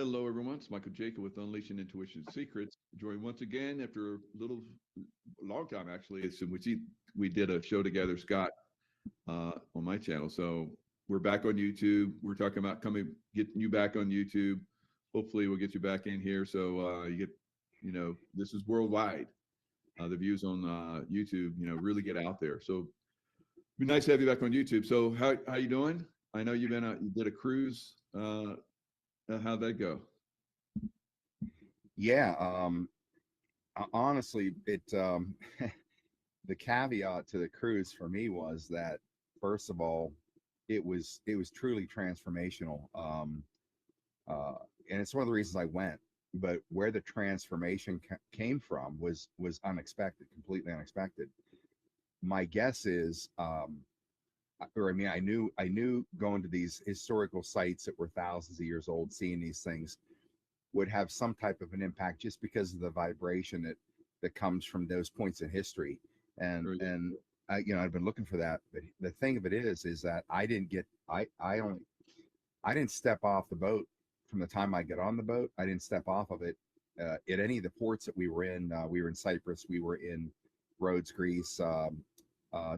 Hello, everyone. It's Michael Jaco with Unleashing Intuition Secrets. Joined once again after a long time actually. It's in which we did a show together, Scott, on my channel. So we're back on YouTube. We're talking about getting you back on YouTube. Hopefully, we'll get you back in here. So this is worldwide. The views on YouTube, really get out there. So it'd be nice to have you back on YouTube. So how you doing? I know you did a cruise. How'd that go? Yeah, honestly, the caveat to the cruise for me was that first of all, it was truly transformational, and it's one of the reasons I went. But where the transformation came from was unexpected, completely unexpected. My guess is, or I mean, I knew going to these historical sites that were thousands of years old, seeing these things would have some type of an impact just because of the vibration that comes from those points in history. And I've been looking for that. But the thing of it is that I didn't step off the boat from the time I got on the boat. I didn't step off of it at any of the ports that we were in. We were in Cyprus. We were in Rhodes, Greece,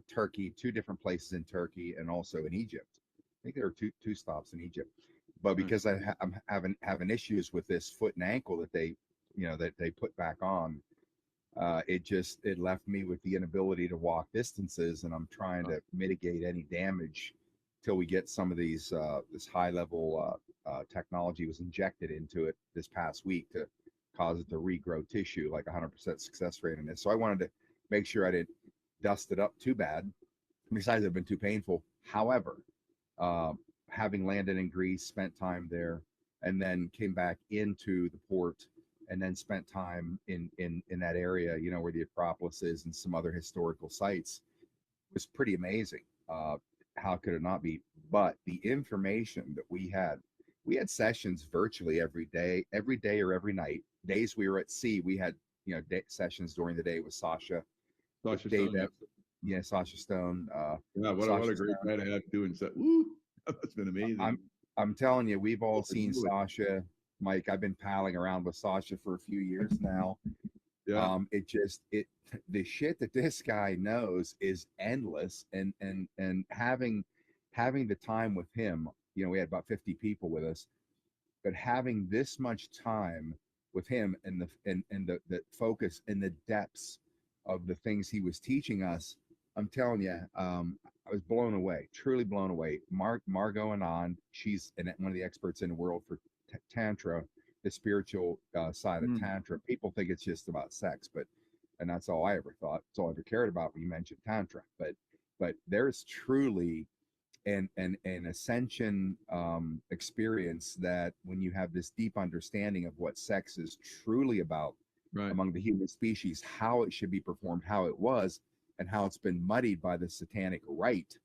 Turkey, two different places in Turkey, and also in Egypt. I think there were two stops in Egypt. But because I'm having issues with this foot and ankle that they put back on, it left me with the inability to walk distances, and I'm trying to mitigate any damage till we get some of these this high level technology was injected into it this past week to cause it to regrow tissue, like 100% success rate in this. So I wanted to make sure I didn't dust it up too bad. Besides, it's been too painful. However, having landed in Greece, spent time there, and then came back into the port, and then spent time in that area, where the Acropolis is and some other historical sites, was pretty amazing. How could it not be? But the information that we had sessions virtually every day or every night. Days we were at sea, we had sessions during the day with Sasha Stone. Sasha Stone. What a great guy to have doing that. Woo! That's been amazing. I'm telling you, we've all seen Sasha. Mike, I've been palling around with Sasha for a few years now. Yeah. The shit that this guy knows is endless, and having the time with him, we had about 50 people with us, but having this much time with him and the focus and the depths of the things he was teaching us, I'm telling you, I was blown away, truly blown away. Margot Anand, she's one of the experts in the world for Tantra, the spiritual side of Tantra. People think it's just about sex, and that's all I ever thought. It's all I ever cared about when you mentioned Tantra. But there's truly an ascension experience that when you have this deep understanding of what sex is truly about among the human species, how it should be performed, how it was, and how it's been muddied by the satanic rite.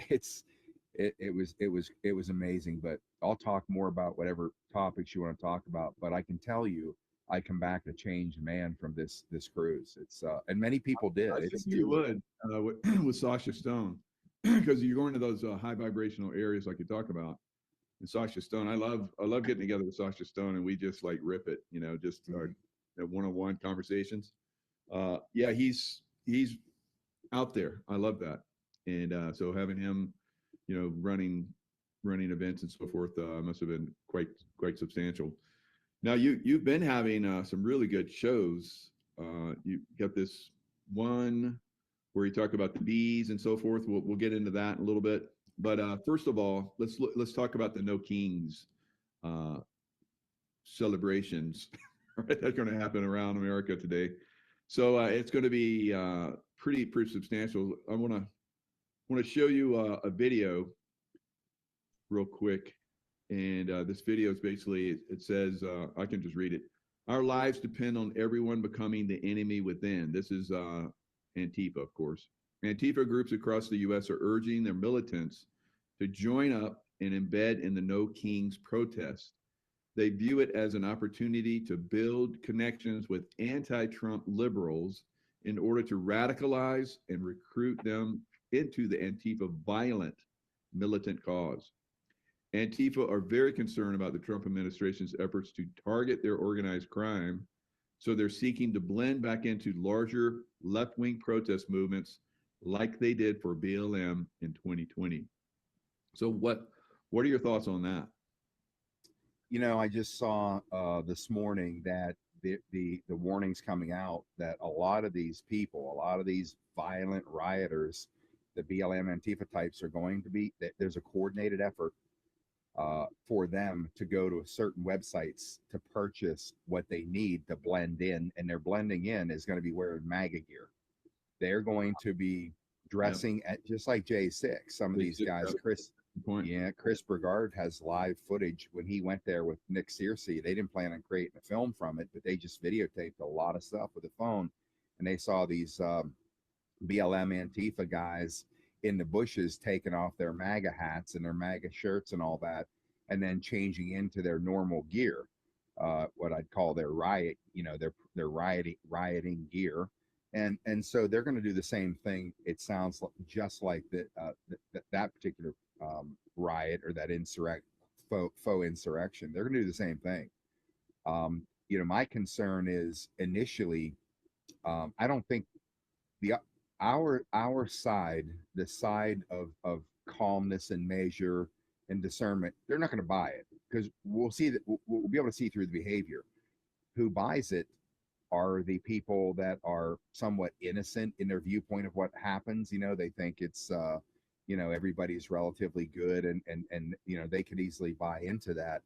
It was amazing. But I'll talk more about whatever topics you want to talk about. But I can tell you, I come back a changed man from this cruise. It's and many people did. I think you would with Sasha Stone, because you're going to those high vibrational areas like you talk about. And Sasha Stone, I love getting together with Sasha Stone, and we just like rip it, just our one-on-one conversations. He's out there. I love that. And so having him, running events and so forth, must have been quite substantial. Now you've been having some really good shows. You got this one where you talk about the bees and so forth. We'll get into that in a little bit. But first of all, let's talk about the No Kings celebrations. Right, that's going to happen around America today. So it's going to be pretty substantial. I want to show you a video real quick. And this video is basically, it says, I can just read it. Our lives depend on everyone becoming the enemy within. This is Antifa, of course. Antifa groups across the U.S. are urging their militants to join up and embed in the No Kings protest. They view it as an opportunity to build connections with anti-Trump liberals in order to radicalize and recruit them into the Antifa violent militant cause. Antifa are very concerned about the Trump administration's efforts to target their organized crime. So they're seeking to blend back into larger left-wing protest movements like they did for BLM in 2020. So what are your thoughts on that? You know, I just saw this morning that the warnings coming out that a lot of these people, a lot of these violent rioters, the BLM Antifa types are going to be, there's a coordinated effort for them to go to certain websites to purchase what they need to blend in, and their blending in is going to be wearing MAGA gear. They're going to be dressing at just like J6. Some of these guys, Chris Burgard has live footage when he went there with Nick Searcy. They didn't plan on creating a film from it, but they just videotaped a lot of stuff with a phone, and they saw these BLM Antifa guys in the bushes taking off their MAGA hats and their MAGA shirts and all that, and then changing into their normal gear, what I'd call their riot, their rioting gear. And so they're going to do the same thing. It sounds just like that particular riot or that faux insurrection. They're going to do the same thing. My concern is initially, I don't think our side, the side of calmness and measure and discernment, they're not going to buy it, because we'll see that we'll be able to see through the behavior. Who buys it are the people that are somewhat innocent in their viewpoint of what happens. They think it's everybody's relatively good, and they could easily buy into that,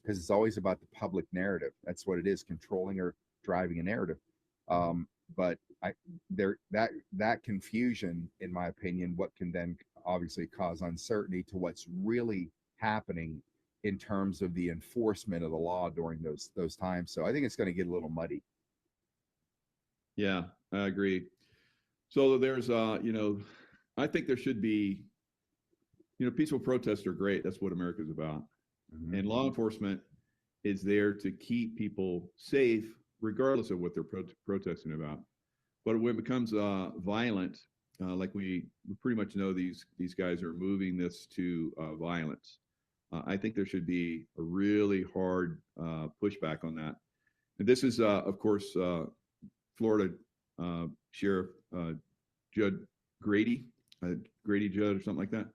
because it's always about the public narrative. That's what it is, controlling or driving a narrative. But that confusion, in my opinion, what can then obviously cause uncertainty to what's really happening in terms of the enforcement of the law during those times. So I think it's going to get a little muddy. Yeah, I agree. So there's I think there should be, peaceful protests are great. That's what America's about. Mm-hmm. And law enforcement is there to keep people safe, regardless of what they're protesting about. But when it becomes violent, like we pretty much know these guys are moving this to violence, I think there should be a really hard pushback on that. And this is, of course, Florida Sheriff Judd Grady Judd or something like that.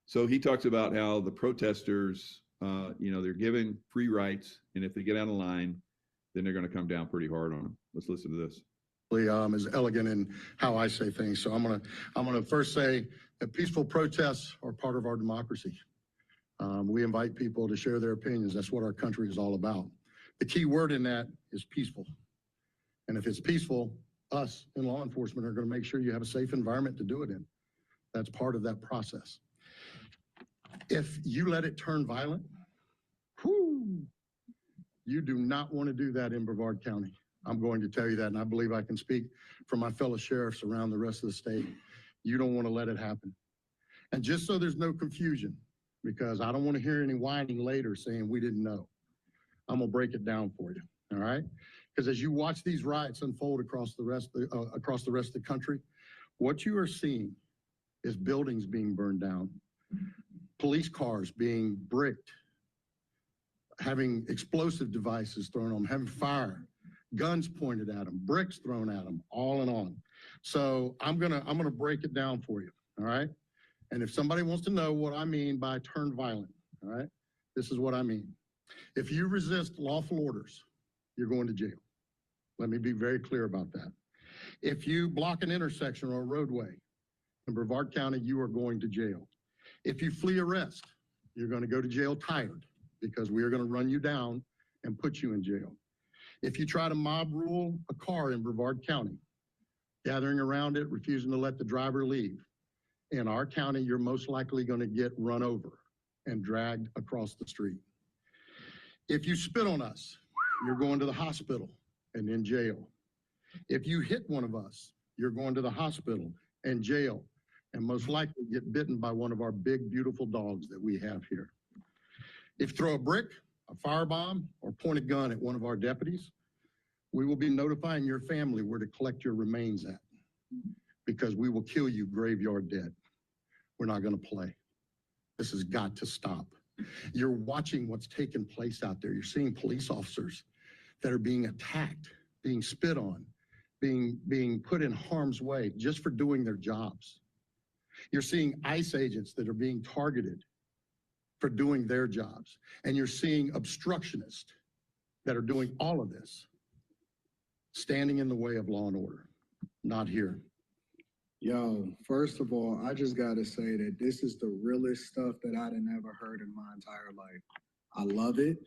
So he talks about how the protesters, they're given free rights, and if they get out of line, then they're going to come down pretty hard on them. Let's listen to this. Is elegant in how I say things. So I'm gonna first say that peaceful protests are part of our democracy. We invite people to share their opinions. That's what our country is all about. The key word in that is peaceful. And if it's peaceful, us in law enforcement are going to make sure you have a safe environment to do it in. That's part of that process. If you let it turn violent, you do not want to do that in Brevard County. I'm going to tell you that, and I believe I can speak for my fellow sheriffs around the rest of the state. You don't want to let it happen. And just so there's no confusion, because I don't want to hear any whining later saying we didn't know, I'm going to break it down for you, all right? Because as you watch these riots unfold across the rest of the country, what you are seeing is buildings being burned down, police cars being bricked, having explosive devices thrown on them, having fire, guns pointed at them, bricks thrown at them, all and on. So I'm gonna break it down for you, all right? And if somebody wants to know what I mean by turn violent, all right, this is what I mean. If you resist lawful orders, you're going to jail. Let me be very clear about that. If you block an intersection or a roadway in Brevard County, you are going to jail. If you flee arrest, you're going to go to jail tired, because we are going to run you down and put you in jail. If you try to mob rule a car in Brevard County, gathering around it, refusing to let the driver leave, in our county, you're most likely going to get run over and dragged across the street. If you spit on us, you're going to the hospital and in jail. If you hit one of us, you're going to the hospital and jail, and most likely get bitten by one of our big, beautiful dogs that we have here. If you throw a brick, a firebomb, or point a gun at one of our deputies, we will be notifying your family where to collect your remains at, because we will kill you graveyard dead. We're not going to play. This has got to stop. You're watching what's taking place out there. You're seeing police officers that are being attacked, being spit on, being put in harm's way just for doing their jobs. You're seeing ICE agents that are being targeted for doing their jobs. And you're seeing obstructionists that are doing all of this, standing in the way of law and order. Not here. Yo, first of all, I just gotta say that this is the realest stuff that I'd ever heard in my entire life. I love it.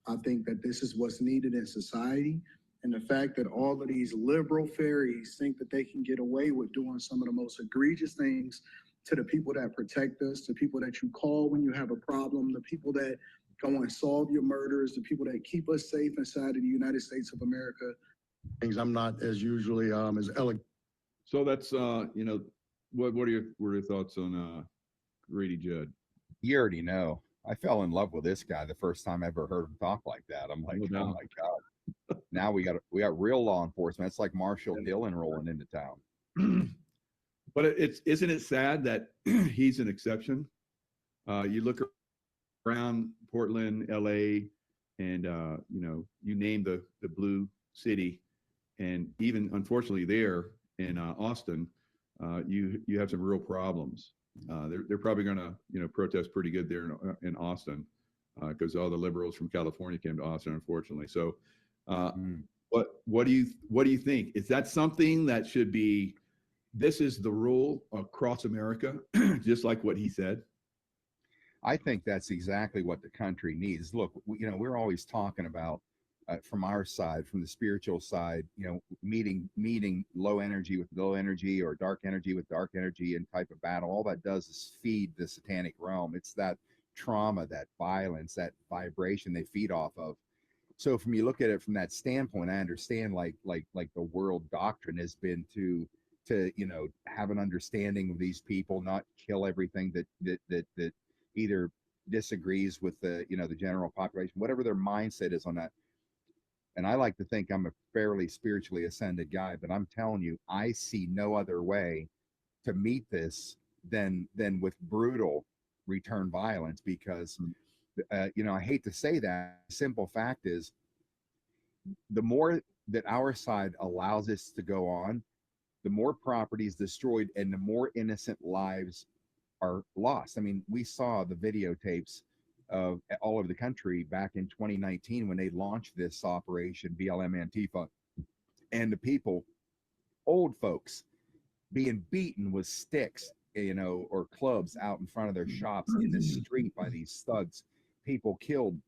I think that this is what's needed in society. And the fact that all of these liberal fairies think that they can get away with doing some of the most egregious things to the people that protect us, the people that you call when you have a problem, the people that go and solve your murders, the people that keep us safe inside of the United States of America. Things I'm not as usually as elegant. So that's you know, what are your thoughts on Grady Judd? You already know. I fell in love with this guy the first time I ever heard him talk like that. I'm like, No oh doubt. my God. Now we got real law enforcement. It's like Marshall Dillon rolling into town. But isn't it sad that he's an exception? You look around Portland, LA, and you know, you name the blue city, and even unfortunately there in Austin, you have some real problems. They're probably going to, you know, protest pretty good there in Austin because all the liberals from California came to Austin, unfortunately. So, what do you think? Is that something that should be? This is the rule across America, just like what he said. I think that's exactly what the country needs. Look, you know, we're always talking about from our side, from the spiritual side, you know, meeting low energy with low energy or dark energy with dark energy and type of battle. All that does is feed the satanic realm. It's that trauma, that violence, that vibration they feed off of. So from you look at it from that standpoint, I understand like the world doctrine has been to you know, have an understanding of these people, not kill everything that either disagrees with the, you know, the general population, whatever their mindset is on that. And I like to think I'm a fairly spiritually ascended guy, but I'm telling you, I see no other way to meet this than with brutal return violence, because you know, I hate to say that. The simple fact is, the more that our side allows this to go on, the more property is destroyed and the more innocent lives are lost. I mean, we saw the videotapes of all over the country back in 2019 when they launched this operation, BLM Antifa, and the people, old folks, being beaten with sticks, you know, or clubs out in front of their shops in the street by these thugs, people killed.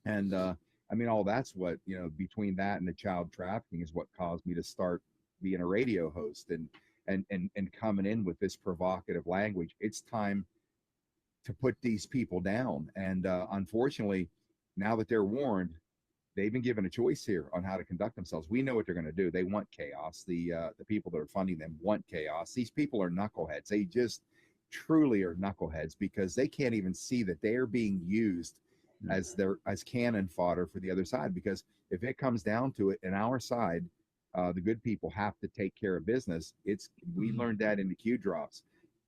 And I mean, all that's what, you know, between that and the child trafficking is what caused me to start being a radio host and coming in with this provocative language. It's time to put these people down. And unfortunately, now that they're warned, they've been given a choice here on how to conduct themselves. We know what they're going to do. They want chaos. The people that are funding them want chaos. These people are knuckleheads. They just truly are knuckleheads because they can't even see that they are being used as cannon fodder for the other side. Because if it comes down to it, in our side, the good people have to take care of business. We learned that in the Q drops.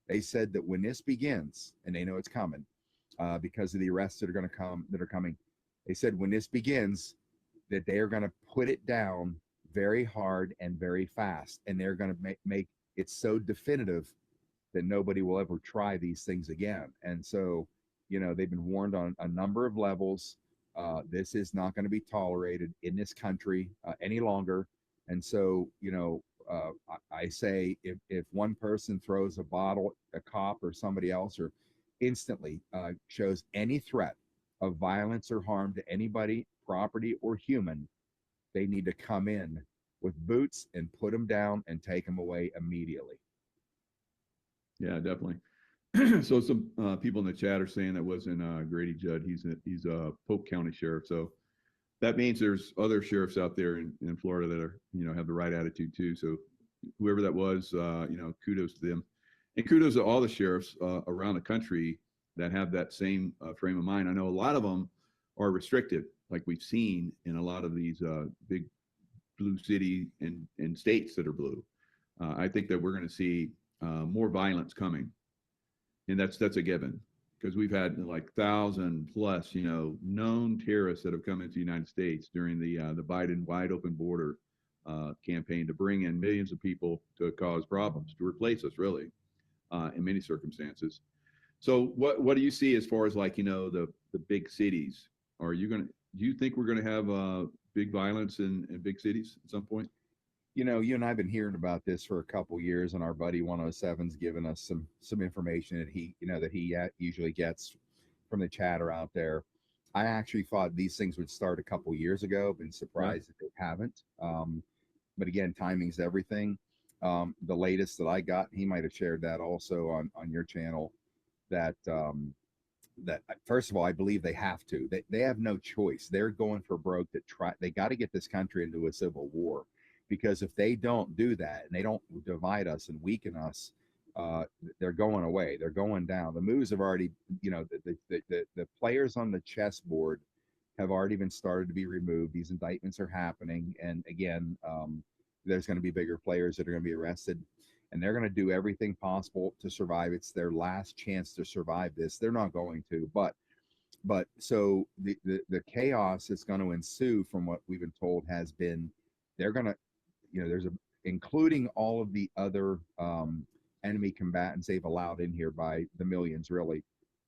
They said that when this begins, and they know it's coming, because of the arrests that are coming. They said when this begins, that they are going to put it down very hard and very fast, and they're going to make it so definitive that nobody will ever try these things again. And so, you know, they've been warned on a number of levels. This is not going to be tolerated in this country any longer. And so, you know, I say if one person throws a bottle, a cop or somebody else, or instantly shows any threat of violence or harm to anybody, property or human, they need to come in with boots and put them down and take them away immediately. Yeah, definitely. So some people in the chat are saying that wasn't Grady Judd. He's a Polk County sheriff. So that means there's other sheriffs out there in Florida that are, you know, have the right attitude too. So whoever that was, you know, kudos to them, and kudos to all the sheriffs around the country that have that same frame of mind. I know a lot of them are restricted, like we've seen in a lot of these big blue city and states that are blue. I think that we're going to see more violence coming, and that's a given. because we've had like 1,000+, known terrorists that have come into the United States during the Biden wide open border campaign to bring in millions of people to cause problems, to replace us, really, in many circumstances. So what do you see as far as like, the big cities? Do you think we're going to have big violence in big cities at some point? You and I've been hearing about this for a couple years, and our buddy 107's given us some information that he usually gets from the chatter out there. I actually thought these things would start a couple years ago. Been surprised that they haven't. But again, timing's everything. The latest that I got, he might have shared that also on your channel, that that first of all, I believe they have to. They have no choice. They're going for broke. They got to get this country into a civil war, because if they don't do that and they don't divide us and weaken us, they're going away. They're going down. The moves have already, the players on the chessboard have already been started to be removed. These indictments are happening, and again, there's going to be bigger players that are going to be arrested, and they're going to do everything possible to survive. It's their last chance to survive this. They're not going to, but so the chaos that's going to ensue, from what we've been told, has been, they're going to, including all of the other enemy combatants they've allowed in here by the millions, really.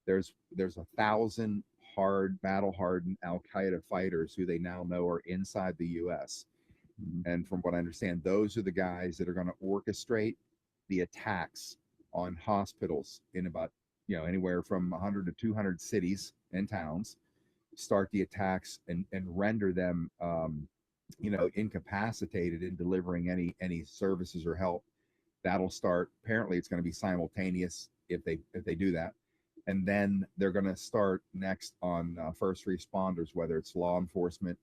There's 1,000 battle hardened Al-Qaeda fighters who they now know are inside the U.S. And from what I understand, those are the guys that are going to orchestrate the attacks on hospitals in about, anywhere from 100 to 200 cities and towns, start the attacks and render them, incapacitated in delivering any services or help. That'll start. Apparently, it's going to be simultaneous if they do that. And then they're going to start next on first responders, whether it's law enforcement,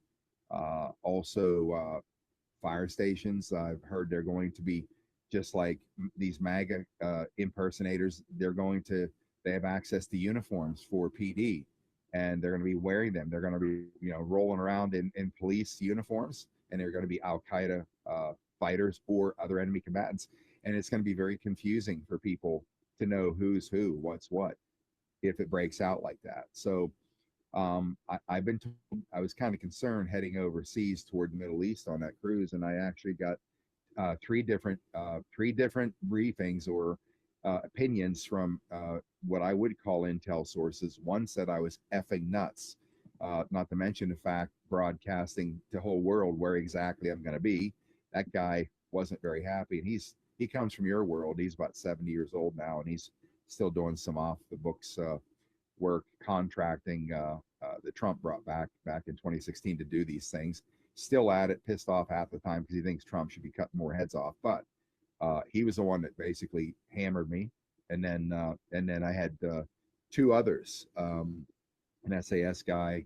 also fire stations. I've heard they're going to be, just like these MAGA impersonators, they have access to uniforms for PD, and they're going to be wearing them. They're going to be, rolling around in police uniforms, and they're going to be Al-Qaeda fighters or other enemy combatants. And it's going to be very confusing for people to know who's who, what's what, if it breaks out like that. So I've been told, I was kind of concerned heading overseas toward the Middle East on that cruise, and I actually got three different briefings or opinions from what I would call intel sources. One said I was effing nuts, not to mention the fact broadcasting to the whole world where exactly I'm going to be. That guy wasn't very happy, and he comes from your world. He's about 70 years old now, and he's still doing some off the books work, contracting that Trump brought back in 2016 to do these things. Still at it, pissed off half the time because he thinks Trump should be cutting more heads off. But he was the one that basically hammered me. And then I had two others, an SAS guy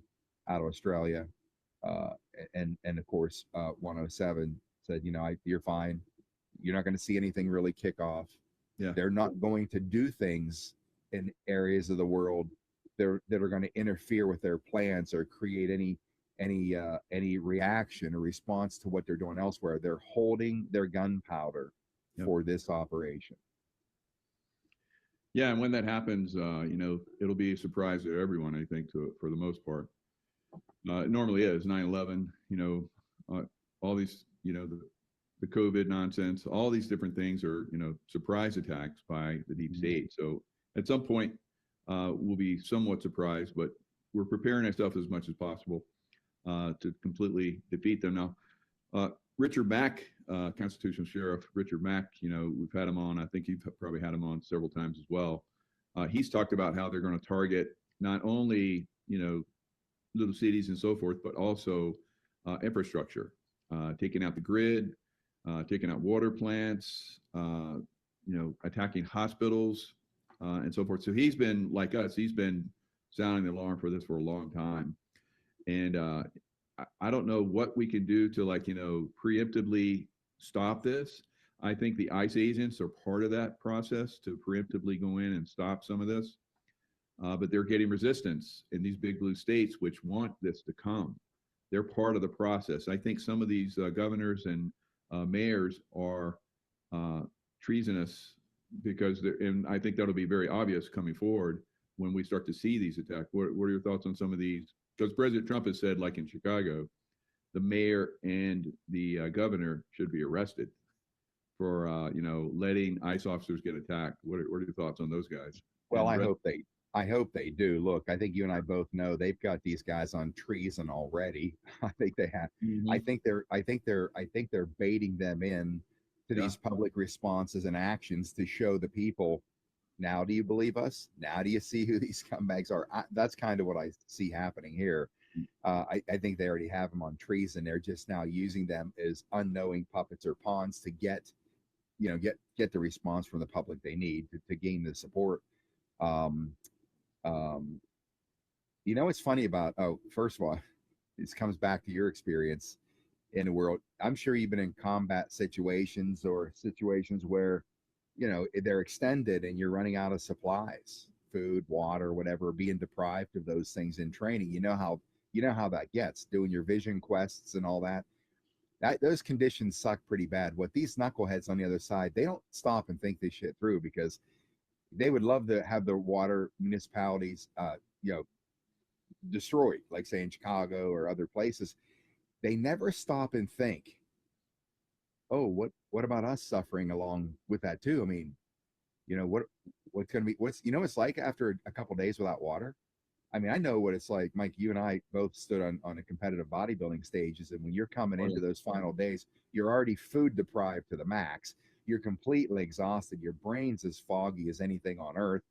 out of Australia, and of course 107 said, you're fine. You're not going to see anything really kick off. Yeah. They're not going to do things in areas of the world that are going to interfere with their plans or create any reaction or response to what they're doing elsewhere. They're holding their gunpowder for this operation. Yeah, and when that happens, it'll be a surprise to everyone, I think, for the most part. It normally is 9/11, all these, the COVID nonsense, all these different things are, surprise attacks by the deep state. So at some point, we'll be somewhat surprised, but we're preparing ourselves as much as possible to completely defeat them. Now, Richard Mack, Constitutional Sheriff Richard Mack, we've had him on. I think you've probably had him on several times as well. He's talked about how they're going to target not only, little cities and so forth, but also infrastructure, taking out the grid, taking out water plants, attacking hospitals, and so forth. So he's been, like us, he's been sounding the alarm for this for a long time. And I don't know what we can do to, preemptively stop this. I think the ICE agents are part of that process to preemptively go in and stop some of this. But they're getting resistance in these big blue states, which want this to come. They're part of the process. I think some of these governors and mayors are treasonous because and I think that'll be very obvious coming forward when we start to see these attacks? What are your thoughts on some of these? Because President Trump has said, like in Chicago, the mayor and the governor should be arrested for letting ICE officers get attacked. What are your thoughts on those guys? Well, I hope they do. Look, I think you and I both know they've got these guys on treason already. I think they have. Mm-hmm. I think they're baiting them in to these public responses and actions to show the people, now do you believe us? Now do you see who these scumbags are? That's kind of what I see happening here. I think they already have them on treason. They're just now using them as unknowing puppets or pawns to get the response from the public they need to gain the support. What's funny about, first of all, this comes back to your experience in the world. I'm sure you've been in combat situations or situations where, they're extended and you're running out of supplies, food, water, whatever, being deprived of those things in training. You know how that gets, doing your vision quests and all that. Those conditions suck pretty bad. What these knuckleheads on the other side, they don't stop and think this shit through, because they would love to have the water municipalities, destroyed, like say in Chicago or other places. They never stop and think, oh, what about us suffering along with that too? I mean, what's going to be, it's like after a couple of days without water. I mean, I know what it's like, Mike. You and I both stood on a competitive bodybuilding stages, and when you're coming into those final days, you're already food deprived to the max. You're completely exhausted. Your brain's as foggy as anything on earth,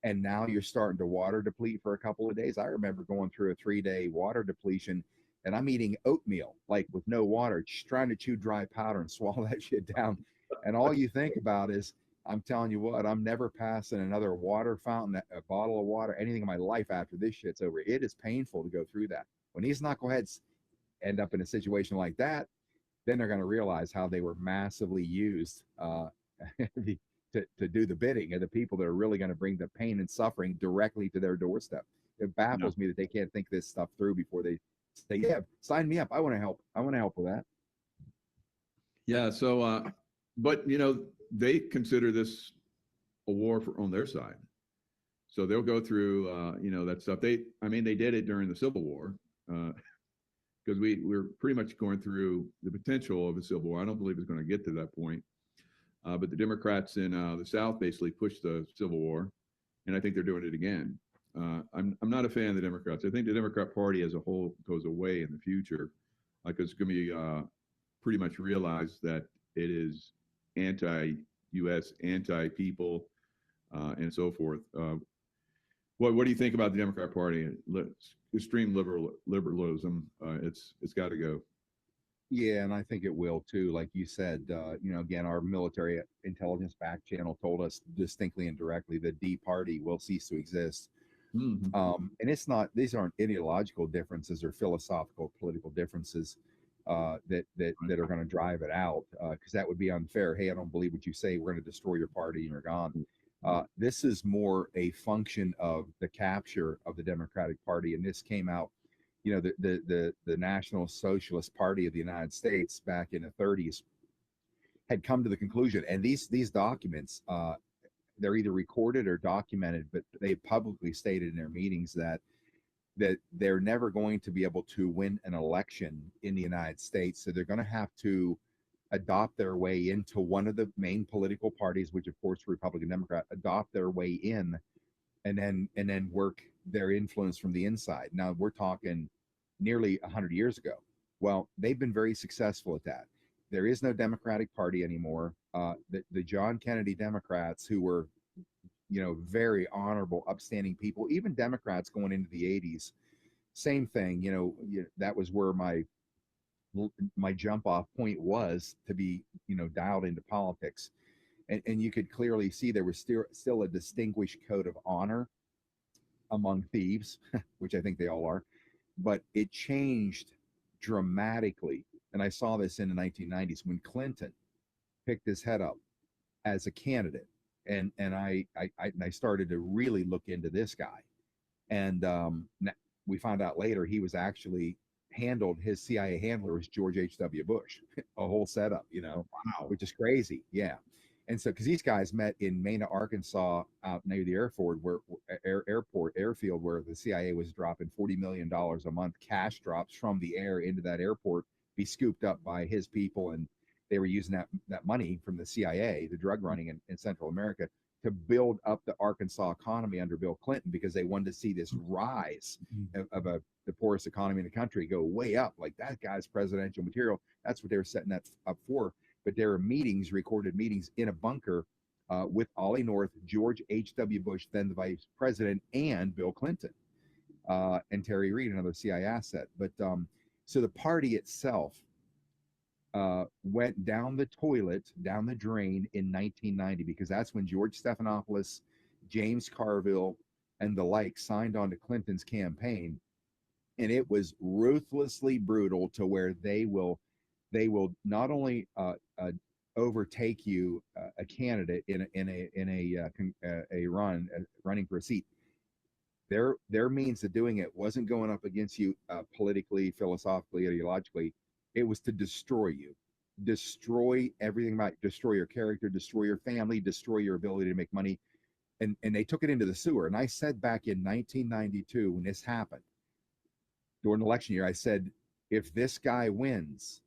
and now you're starting to water deplete for a couple of days. I remember going through a 3-day water depletion, and I'm eating oatmeal, like with no water, just trying to chew dry powder and swallow that shit down. And all you think about is, I'm telling you what, I'm never passing another water fountain, a bottle of water, anything in my life after this shit's over. It is painful to go through that. When these knuckleheads end up in a situation like that, then they're going to realize how they were massively used to do the bidding of the people that are really going to bring the pain and suffering directly to their doorstep. It baffles me that they can't think this stuff through before they say, yeah, sign me up. I want to help. I want to help with that. Yeah. So, but they consider this a war on their side. So they'll go through, that stuff. They did it during the Civil War, because we're pretty much going through the potential of a Civil War. I don't believe it's going to get to that point. But the Democrats in the South basically pushed the Civil War, and I think they're doing it again. I'm not a fan of the Democrats. I think the Democrat Party as a whole goes away in the future, because it's going to be pretty much realized that it is anti-U.S., anti-people, and so forth. What do you think about the Democrat Party? Extreme liberalism. It's got to go. Yeah, and I think it will too. Like you said, again, our military intelligence back channel told us distinctly and directly the D Party will cease to exist. Mm-hmm. And it's not; these aren't ideological differences or philosophical, political differences that are going to drive it out, because that would be unfair. Hey, I don't believe what you say. We're going to destroy your party and you're gone. This is more a function of the capture of the Democratic Party, and this came out. The National Socialist Party of the United States back in the 30s had come to the conclusion, and these documents, they're either recorded or documented, but they publicly stated in their meetings that they're never going to be able to win an election in the United States. So they're going to have to adopt their way into one of the main political parties, which of course Republican, Democrat, adopt their way in, and then work their influence from the inside. Now we're talking nearly 100 years ago. Well, they've been very successful at that. There is no Democratic Party anymore. The John Kennedy Democrats, who were, very honorable, upstanding people, even Democrats going into the 80s, same thing. That was where my jump off point was to be, dialed into politics. And you could clearly see there was still a distinguished code of honor among thieves, which I think they all are, but it changed dramatically. And I saw this in the 1990s when Clinton picked his head up as a candidate, and I started to really look into this guy, and we found out later he was actually his CIA handler was George H.W. Bush, a whole setup, Wow. which is crazy. Yeah. And so, because these guys met in Mena, Arkansas, out near the airfield, where the CIA was dropping $40 million a month cash drops from the air into that airport, be scooped up by his people, and they were using that money from the CIA, the drug running in Central America, to build up the Arkansas economy under Bill Clinton, because they wanted to see this rise of the poorest economy in the country go way up. Like, that guy's presidential material. That's what they were setting that up for. But there are meetings, recorded meetings in a bunker with Ollie North, George H.W. Bush, then the vice president, and Bill Clinton, and Terry Reid, another CIA asset. But so the party itself went down the toilet, down the drain in 1990, because that's when George Stephanopoulos, James Carville, and the like signed on to Clinton's campaign. And it was ruthlessly brutal, to where they will not only overtake you, a candidate running for a seat. Their means of doing it wasn't going up against you politically, philosophically, ideologically. It was to destroy you, destroy everything about you, destroy your character, destroy your family, destroy your ability to make money. And they took it into the sewer. And I said back in 1992, when this happened, during the election year, I said, if this guy wins,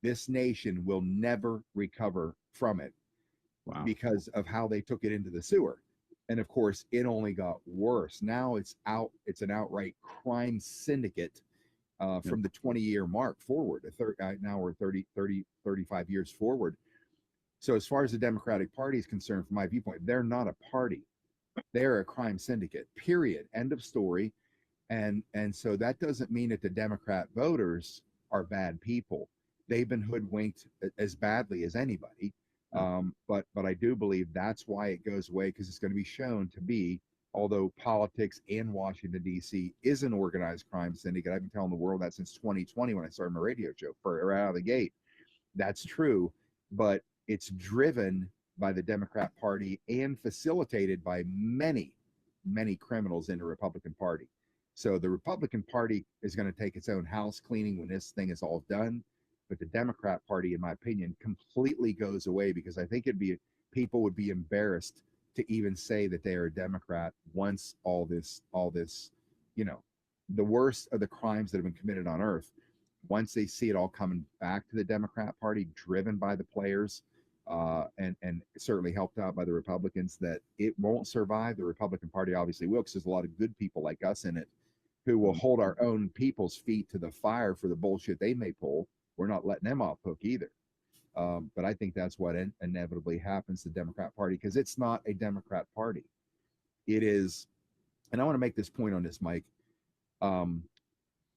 this nation will never recover from it. Wow. Because of how they took it into the sewer. And of course, it only got worse. Now it's an outright crime syndicate from the 20-year mark forward. Now we're 35 years forward. So as far as the Democratic Party is concerned, from my viewpoint, they're not a party. They're a crime syndicate, period. End of story. And so that doesn't mean that the Democrat voters are bad people. They've been hoodwinked as badly as anybody. But I do believe that's why it goes away, because it's going to be shown to be, although politics in Washington, D.C. is an organized crime syndicate. I've been telling the world that since 2020, when I started my radio show, right out of the gate. That's true, but it's driven by the Democrat Party and facilitated by many, many criminals in the Republican Party. So the Republican Party is going to take its own house cleaning when this thing is all done. But the Democrat Party, in my opinion, completely goes away, because I think people would be embarrassed to even say that they are a Democrat once all this, the worst of the crimes that have been committed on earth, once they see it all coming back to the Democrat Party, driven by the players, and certainly helped out by the Republicans, that it won't survive. The Republican Party obviously will, because there's a lot of good people like us in it who will hold our own people's feet to the fire for the bullshit they may pull. We're not letting them off hook either. But I think that's what inevitably happens to the Democrat Party, because it's not a Democrat Party. It is, and I want to make this point on this, Mike.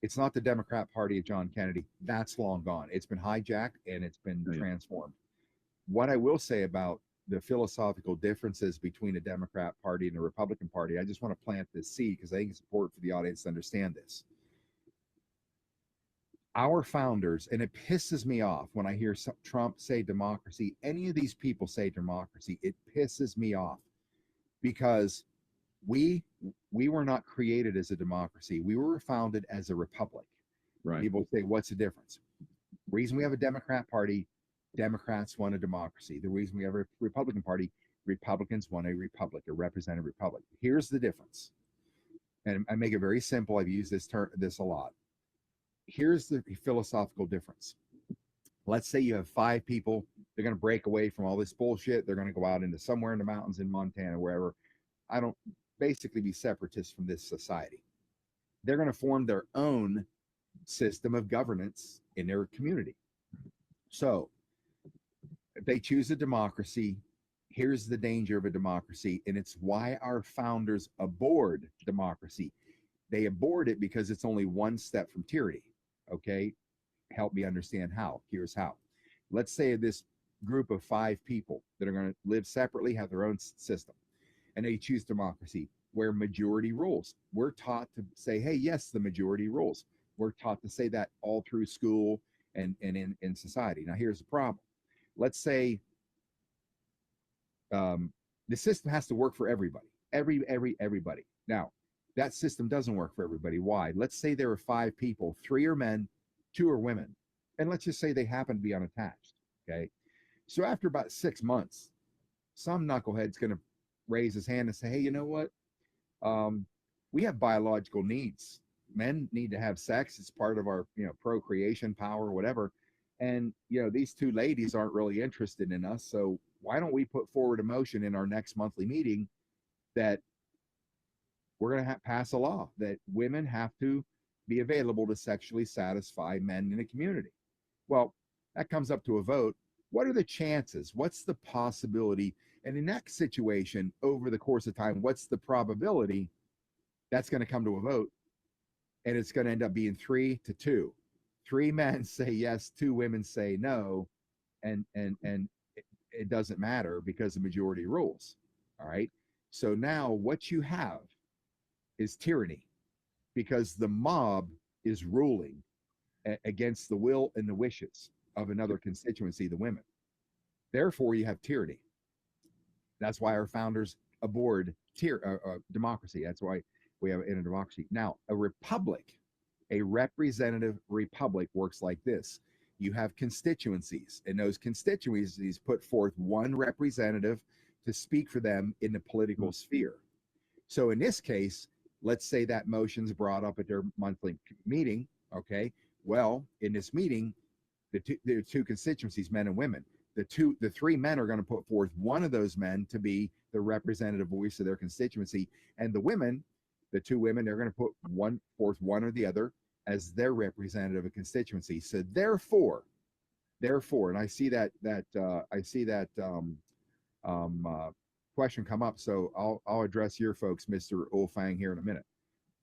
It's not the Democrat Party of John Kennedy. That's long gone. It's been hijacked and it's been transformed. What I will say about the philosophical differences between the Democrat Party and the Republican Party, I just want to plant this seed, because I think it's important for the audience to understand this. Our founders, and it pisses me off when I hear Trump say democracy, any of these people say democracy, it pisses me off, because we were not created as a democracy. We were founded as a republic. Right. People say, what's the difference? The reason we have a Democrat Party, Democrats want a democracy. The reason we have a Republican Party, Republicans want a republic, a representative republic. Here's the difference. And I make it very simple. I've used this a lot. Here's the philosophical difference. Let's say you have 5 people. They're going to break away from all this bullshit. They're going to go out into somewhere in the mountains in Montana, wherever. Basically be separatists from this society. They're going to form their own system of governance in their community. So if they choose a democracy, here's the danger of a democracy. And it's why our founders abhorred democracy. They abhorred it because it's only one step from tyranny. Okay, help me understand how. Here's how. Let's say this group of 5 people that are going to live separately, have their own system, and they choose democracy, where majority rules. We're taught to say, hey, yes, the majority rules. We're taught to say that all through school and in society. Now, here's the problem. Let's say the system has to work for everybody, everybody. Now, that system doesn't work for everybody. Why? Let's say there are 5 people, 3 are men, 2 are women. And let's just say they happen to be unattached. Okay. So after about 6 months, some knucklehead's going to raise his hand and say, hey, you know what? We have biological needs. Men need to have sex. It's part of our, procreation power, whatever. And, these two ladies aren't really interested in us. So why don't we put forward a motion in our next monthly meeting that we're going to pass a law that women have to be available to sexually satisfy men in a community? Well, that comes up to a vote. What are the chances? What's the possibility? And in that situation, over the course of time, what's the probability that's going to come to a vote? And it's going to end up being 3-2. 3 men say yes, 2 women say no, and it doesn't matter because the majority rules. All right. So now what you have is tyranny, because the mob is ruling against the will and the wishes of another constituency, the women. Therefore, you have tyranny. That's why our founders abhorred democracy. That's why we have in a democracy. Now, a republic, a representative republic, works like this. You have constituencies, and those constituencies put forth one representative to speak for them in the political sphere. So in this case, let's say that motion's brought up at their monthly meeting. Okay. Well, in this meeting, there are 2 constituencies, men and women. The 3 men are going to put forth one of those men to be the representative voice of their constituency, and the women, the 2 women, they're going to put forth one or the other as their representative of constituency. So therefore, and I see that question come up. So I'll address your folks, Mr. Olfang, here in a minute.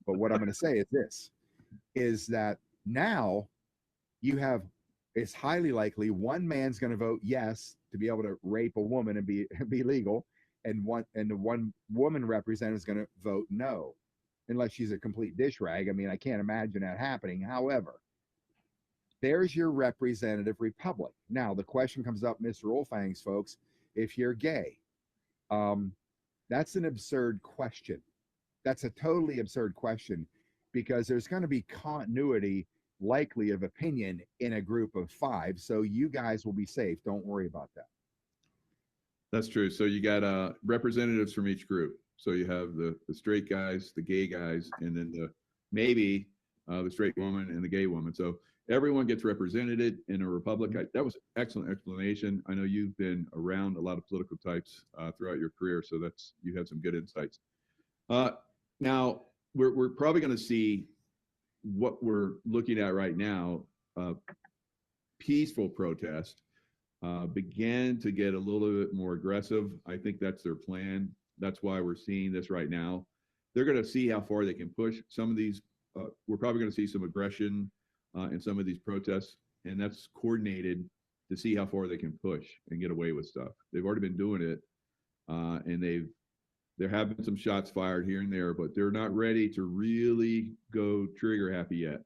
But what I'm going to say is this: is that now you have, it's highly likely one man's going to vote yes to be able to rape a woman and be legal, and the one woman representative is going to vote no, unless she's a complete dish rag. I mean, I can't imagine that happening. However, there's your representative republic. Now the question comes up, Mr. Olfang's folks, if you're gay, that's an absurd question. That's a totally absurd question, because there's going to be continuity likely of opinion in a group of 5. So you guys will be safe. Don't worry about that. That's true. So you got representatives from each group. So you have the straight guys, the gay guys, and then maybe the straight woman and the gay woman. So everyone gets represented in a republic. That was an excellent explanation. I know you've been around a lot of political types throughout your career, so you have some good insights. Now we're probably going to see what we're looking at right now. Peaceful protest began to get a little bit more aggressive. I think that's their plan. That's why we're seeing this right now. They're going to see how far they can push some of these. We're probably going to see some aggression in some of these protests, and that's coordinated to see how far they can push and get away with stuff. They've already been doing it, and there have been some shots fired here and there, but they're not ready to really go trigger happy yet.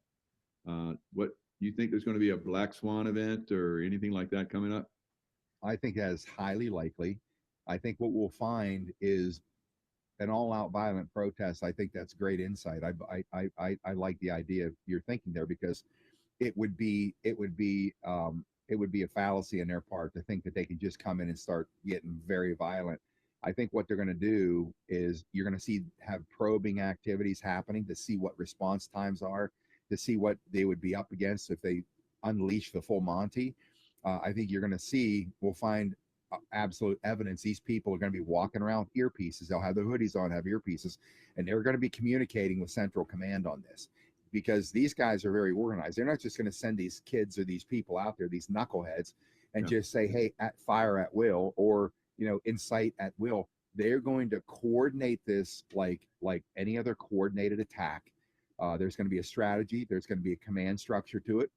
What do you think? There's going to be a black swan event or anything like that coming up? I think that is highly likely. I think what we'll find is an all-out violent protest. I think that's great insight. I like the idea you're thinking there, because it would be a fallacy on their part to think that they can just come in and start getting very violent. I think what they're going to do is you're going to have probing activities happening to see what response times are, to see what they would be up against if they unleash the full Monty. I think we'll find absolute evidence. These people are going to be walking around with earpieces. They'll have their hoodies on, have earpieces, and they're going to be communicating with Central Command on this, because these guys are very organized. They're not just going to send these kids or these people out there, these knuckleheads, and just say, hey, fire at will, or incite at will. They're going to coordinate this like any other coordinated attack. There's going to be a strategy. There's going to be a command structure to it,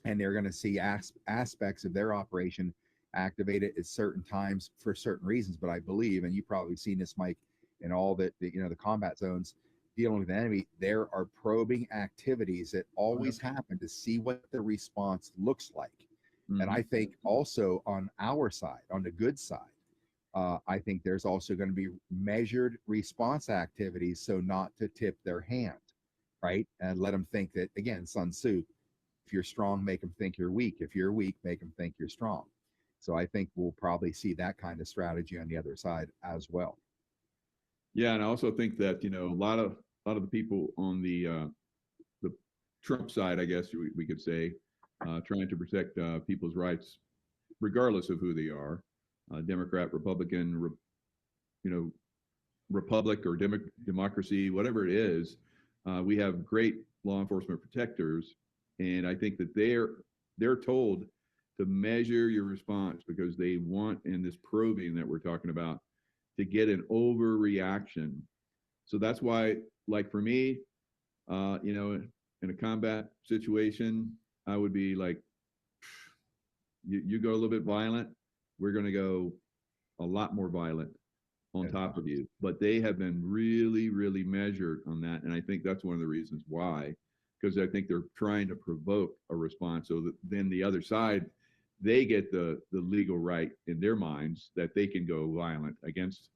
and they're going to see aspects of their operation activated at certain times for certain reasons. But I believe, and you've probably seen this, Mike, in all the combat zones dealing with the enemy, there are probing activities that always happen to see what the response looks like. Mm-hmm. And I think also on our side, on the good side, I think there's also going to be measured response activities, so not to tip their hand, right? And let them think that, again, Sun Tzu, if you're strong, make them think you're weak. If you're weak, make them think you're strong. So I think we'll probably see that kind of strategy on the other side as well. Yeah, and I also think that a lot of the people on the Trump side, I guess we could say, trying to protect people's rights, regardless of who they are, Democrat, Republican, Republic or democracy, whatever it is. We have great law enforcement protectors, and I think that they're told to measure your response because they want, in this probing that we're talking about, to get an overreaction. So that's why, like for me, in a combat situation, I would be like, you go a little bit violent, we're going to go a lot more violent on top of you. But they have been really, really measured on that. And I think that's one of the reasons why, because I think they're trying to provoke a response so that then the other side, they get the legal right in their minds that they can go violent against,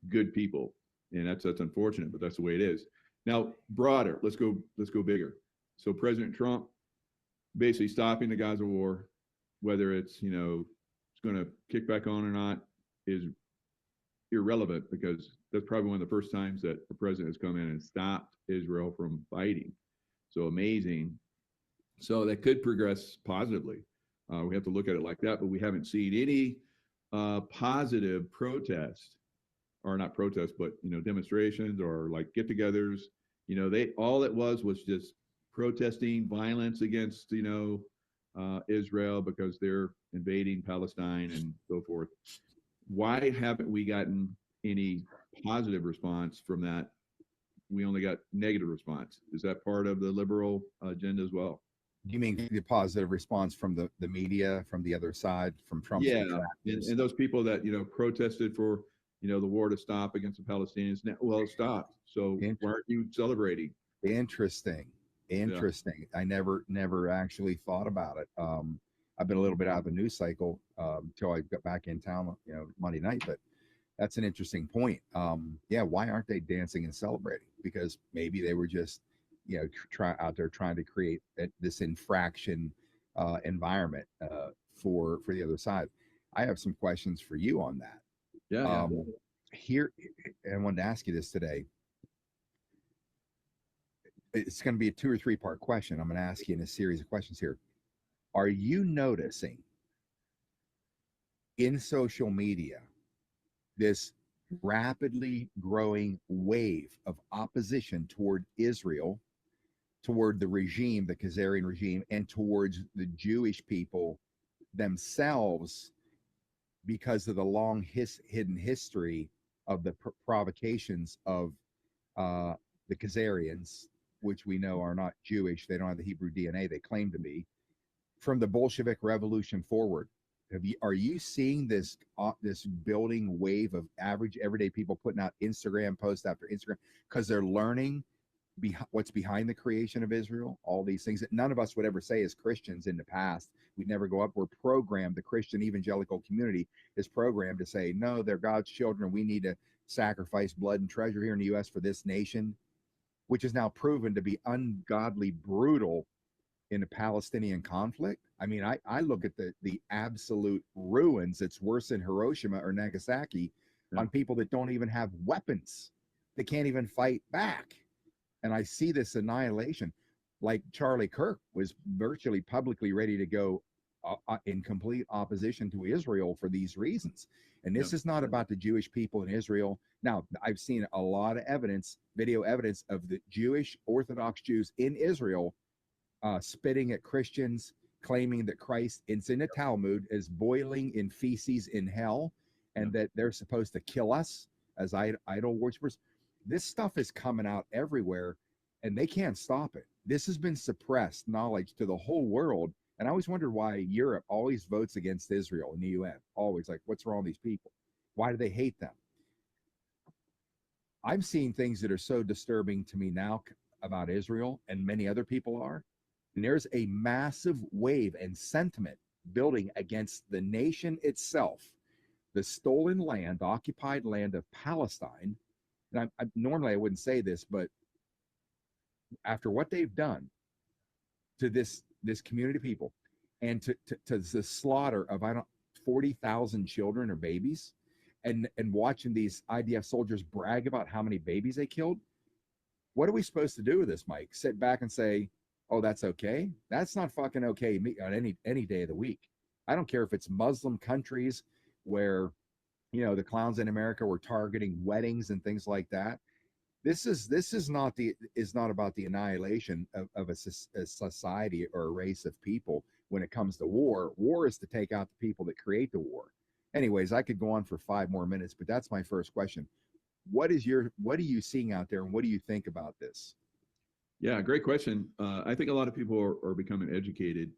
good people. And that's unfortunate, but that's the way it is. Now, broader, let's go bigger. So President Trump basically stopping the Gaza war, whether it's going to kick back on or not, is irrelevant because that's probably one of the first times that a president has come in and stopped Israel from fighting. So amazing. So that could progress positively. We have to look at it like that, but we haven't seen any positive protest, or not protests, but demonstrations or like get-togethers. All it was just protesting violence against Israel because they're invading Palestine and so forth. Why haven't we gotten any positive response from that? We only got negative response. Is that part of the liberal agenda as well? Do you mean the positive response from the media, from the other side, from Trump's detractors? And those people that protested for the war to stop against the Palestinians? Well, it stopped. So why aren't you celebrating? Interesting. Yeah. I never actually thought about it. I've been a little bit out of the news cycle until I got back in town, Monday night. But that's an interesting point. Why aren't they dancing and celebrating? Because maybe they were just out there trying to create this infraction environment for the other side. I have some questions for you on that. Yeah. Here, I wanted to ask you this today. It's going to be a 2 or 3 part question. I'm going to ask you in a series of questions here. Are you noticing in social media this rapidly growing wave of opposition toward Israel, toward the regime, the Khazarian regime, and towards the Jewish people themselves because of the long hidden history of the provocations of the Khazarians, which we know are not Jewish. They don't have the Hebrew DNA they claim to be. From the Bolshevik Revolution forward, are you seeing this building wave of average everyday people putting out Instagram post after Instagram because they're learning what's behind the creation of Israel, all these things that none of us would ever say as Christians in the past. We'd never go up. We're programmed, the Christian evangelical community is programmed to say, no, they're God's children. We need to sacrifice blood and treasure here in the U.S. for this nation, which is now proven to be ungodly brutal in the Palestinian conflict. I mean, I look at the absolute ruins. It's worse than Hiroshima or Nagasaki on people that don't even have weapons. They can't even fight back. And I see this annihilation. Like Charlie Kirk was virtually publicly ready to go in complete opposition to Israel for these reasons. And this is not about the Jewish people in Israel. Now, I've seen a lot of evidence, video evidence of the Jewish Orthodox Jews in Israel spitting at Christians, claiming that Christ, it's in the Talmud, is boiling in feces in hell, and that they're supposed to kill us as idol worshipers. This stuff is coming out everywhere, and they can't stop it. This has been suppressed knowledge to the whole world. And I always wondered why Europe always votes against Israel in the UN. Always like, what's wrong with these people? Why do they hate them? I'm seeing things that are so disturbing to me now about Israel, and many other people are. And there's a massive wave and sentiment building against the nation itself, the stolen land, the occupied land of Palestine. And normally I wouldn't say this, but after what they've done to this community of people, and to the slaughter of 40,000 children or babies, and watching these IDF soldiers brag about how many babies they killed. What are we supposed to do with this, Mike? Sit back and say, oh, that's okay? That's not fucking okay on any day of the week. I don't care if it's Muslim countries where, you know, the clowns in America were targeting weddings and things like that. This is not about the annihilation of a society or a race of people. When it comes to war, war is to take out the people that create the war. Anyways, I could go on for 5 more minutes, but that's my first question. What are you seeing out there, and what do you think about this? Yeah, great question. I think a lot of people are becoming educated,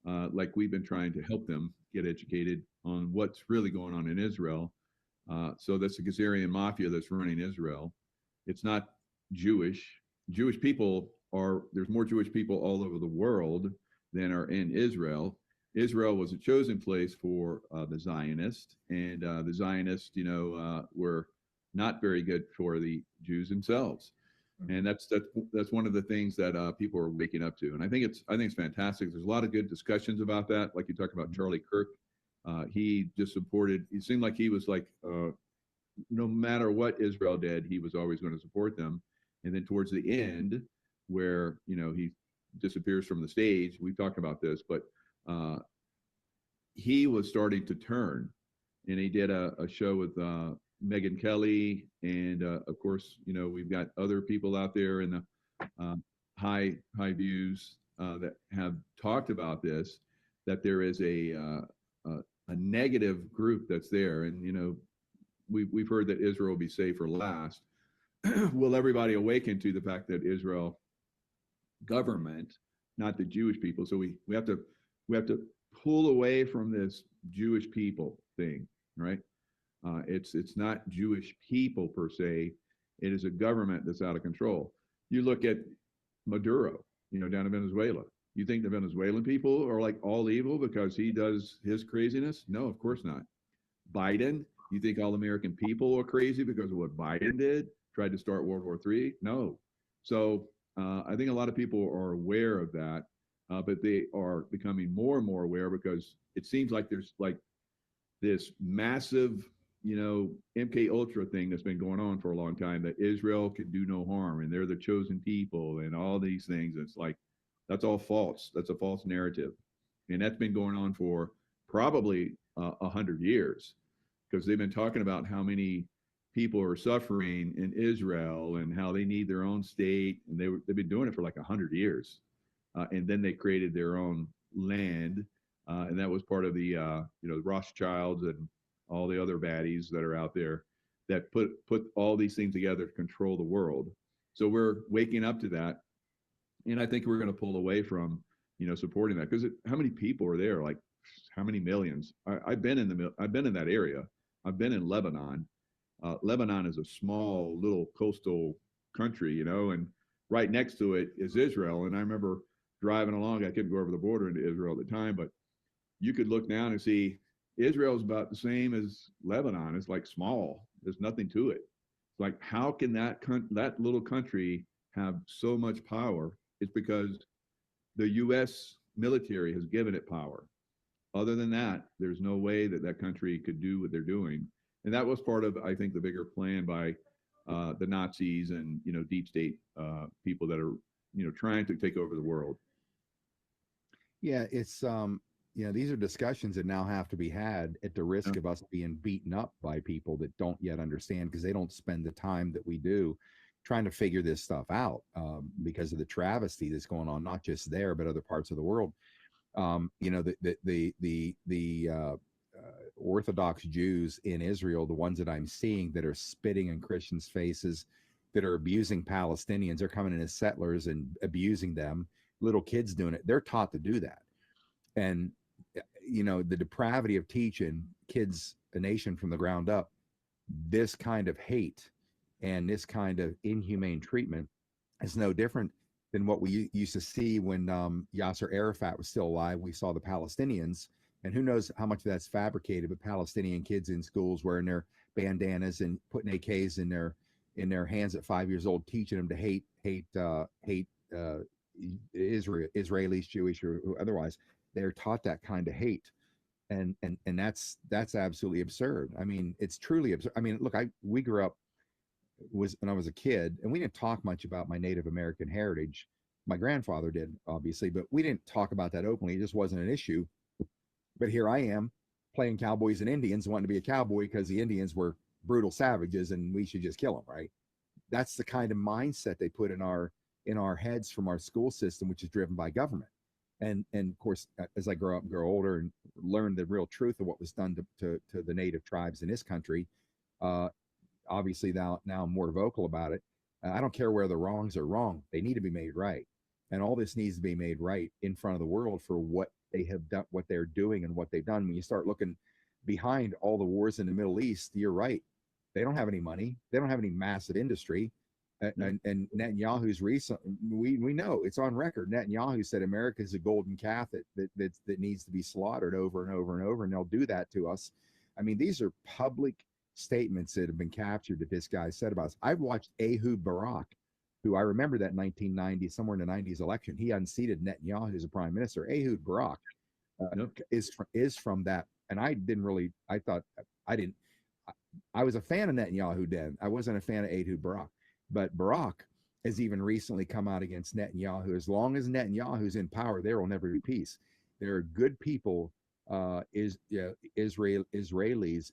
like we've been trying to help them get educated on what's really going on in Israel. So that's the Khazarian mafia that's running Israel. It's not Jewish. Jewish people there's more Jewish people all over the world than are in Israel. Israel was a chosen place for the Zionists, and the Zionists, were not very good for the Jews themselves. And that's one of the things that people are waking up to. And I think it's fantastic. There's a lot of good discussions about that. Like you talked about Charlie Kirk. He just supported, it seemed like he was like, no matter what Israel did, he was always going to support them. And then towards the end, where, he disappears from the stage, we've talked about this, but he was starting to turn. And he did a show with Megyn Kelly, and of course, we've got other people out there in the high views that have talked about this, that there is a negative group that's there, and we've heard that Israel will be saved for last. Will everybody awaken to the fact that Israel government, not the Jewish people? So we have to pull away from this Jewish people thing, right? It's not Jewish people per se. It is a government that's out of control. You look at Maduro, down in Venezuela. You think the Venezuelan people are like all evil because he does his craziness? No, of course not. Biden, you think all American people are crazy because of what Biden did? Tried to start World War III? No. So I think a lot of people are aware of that, but they are becoming more and more aware because it seems like there's like this massive, MK Ultra thing that's been going on for a long time, that Israel can do no harm and they're the chosen people and all these things. It's like, that's all false. That's a false narrative. And that's been going on for probably 100 years, because they've been talking about how many people are suffering in Israel and how they need their own state. And they've been doing it for like 100 years. And then they created their own land. And that was part of the, Rothschilds and all the other baddies that are out there that put all these things together to control the world. So we're waking up to that. And I think we're going to pull away from, supporting that, because how many people are there? Like, how many millions? I've been in that area. I've been in Lebanon. Lebanon is a small little coastal country, and right next to it is Israel. And I remember driving along. I couldn't go over the border into Israel at the time, but you could look down and see Israel's about the same as Lebanon. It's like small. There's nothing to it. It's like, how can that little country have so much power? It's because the U.S. military has given it power. Other than that, there's no way that country could do what they're doing. And that was part of, I think, the bigger plan by the Nazis and, deep state people that are, trying to take over the world. Yeah, it's these are discussions that now have to be had at the risk of us being beaten up by people that don't yet understand, because they don't spend the time that we do trying to figure this stuff out, because of the travesty that's going on, not just there, but other parts of the world. The Orthodox Jews in Israel, the ones that I'm seeing that are spitting in Christians' faces, that are abusing Palestinians, they're coming in as settlers and abusing them, little kids doing it. They're taught to do that. And, the depravity of teaching kids, a nation from the ground up, this kind of hate and this kind of inhumane treatment is no different than what we used to see when Yasser Arafat was still alive. We saw the Palestinians, and who knows how much of that's fabricated, but Palestinian kids in schools wearing their bandanas and putting AKs in their hands at 5 years old, teaching them to hate Israelis, Jewish or otherwise. they're taught that kind of hate. And that's absolutely absurd. I mean, it's truly absurd. I mean, look, we grew up when I was a kid, and we didn't talk much about my Native American heritage. My grandfather did, obviously, but we didn't talk about that openly. It just wasn't an issue. But here I am playing cowboys and Indians, wanting to be a cowboy because the Indians were brutal savages and we should just kill them, right? That's the kind of mindset they put in our heads from our school system, which is driven by government. And of course, as I grow up and grow older and learn the real truth of what was done to the native tribes in this country, obviously now I'm more vocal about it. I don't care where the wrongs are wrong; they need to be made right, and all this needs to be made right in front of the world for what they have done, what they're doing, and what they've done. When you start looking behind all the wars in the Middle East, you're right; they don't have any money, they don't have any massive industry. And Netanyahu's recent, we know it's on record. Netanyahu said America is a golden calf that needs to be slaughtered over and over and over, and they'll do that to us. I mean, these are public statements that have been captured that this guy said about us. I've watched Ehud Barak, who I remember that 1990, somewhere in the 90s election, he unseated Netanyahu as a prime minister. Ehud Barak is from that, and I was a fan of Netanyahu then. I wasn't a fan of Ehud Barak. But Barak has even recently come out against Netanyahu. As long as Netanyahu's in power, there will never be peace. There are good people, Israelis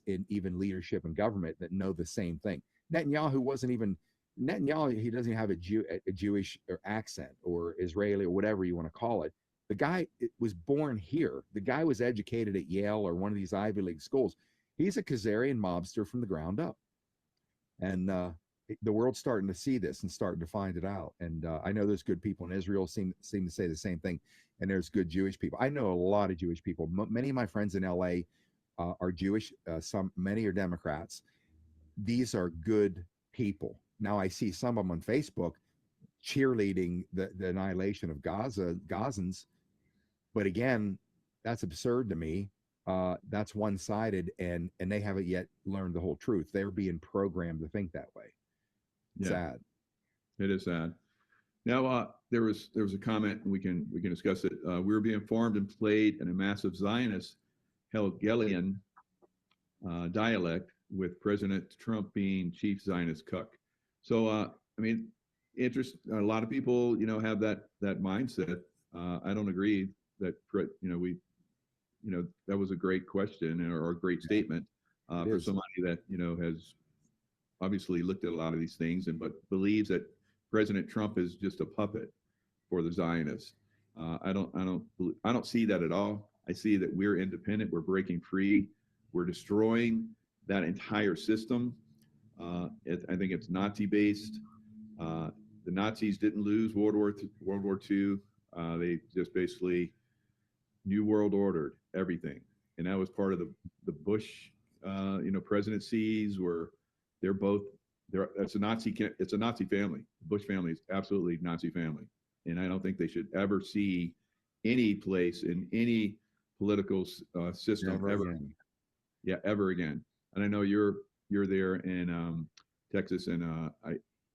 in even leadership and government that know the same thing. Netanyahu, he doesn't have a Jewish accent or Israeli or whatever you want to call it. The guy was born here. The guy was educated at Yale or one of these Ivy League schools. He's a Khazarian mobster from the ground up. And the world's starting to see this and starting to find it out. And I know there's good people in Israel seem to say the same thing. And there's good Jewish people. I know a lot of Jewish people. Many of my friends in LA are Jewish. Many are Democrats. These are good people. Now I see some of them on Facebook cheerleading the annihilation of Gazans. But again, that's absurd to me. That's one-sided, and they haven't yet learned the whole truth. They're being programmed to think that way. Yeah. Sad. It is sad. Now, there was a comment, and we can discuss it. We were being formed and played in a massive Zionist Hegelian dialect, with President Trump being chief Zionist cuck. So, I mean, a lot of people, have that mindset. I don't agree that, that was a great question or a great statement for somebody that, has obviously looked at a lot of these things but believes that President Trump is just a puppet for the Zionists. I don't see that at all. I see that we're independent. We're breaking free. We're destroying that entire system. I think it's Nazi-based. The Nazis didn't lose World War II. They just basically New World Ordered everything, and that was part of the Bush, presidencies where it's a Nazi family. The Bush family is absolutely Nazi family, and I don't think they should ever see any place in any political system ever again. And I know you're there in Texas, and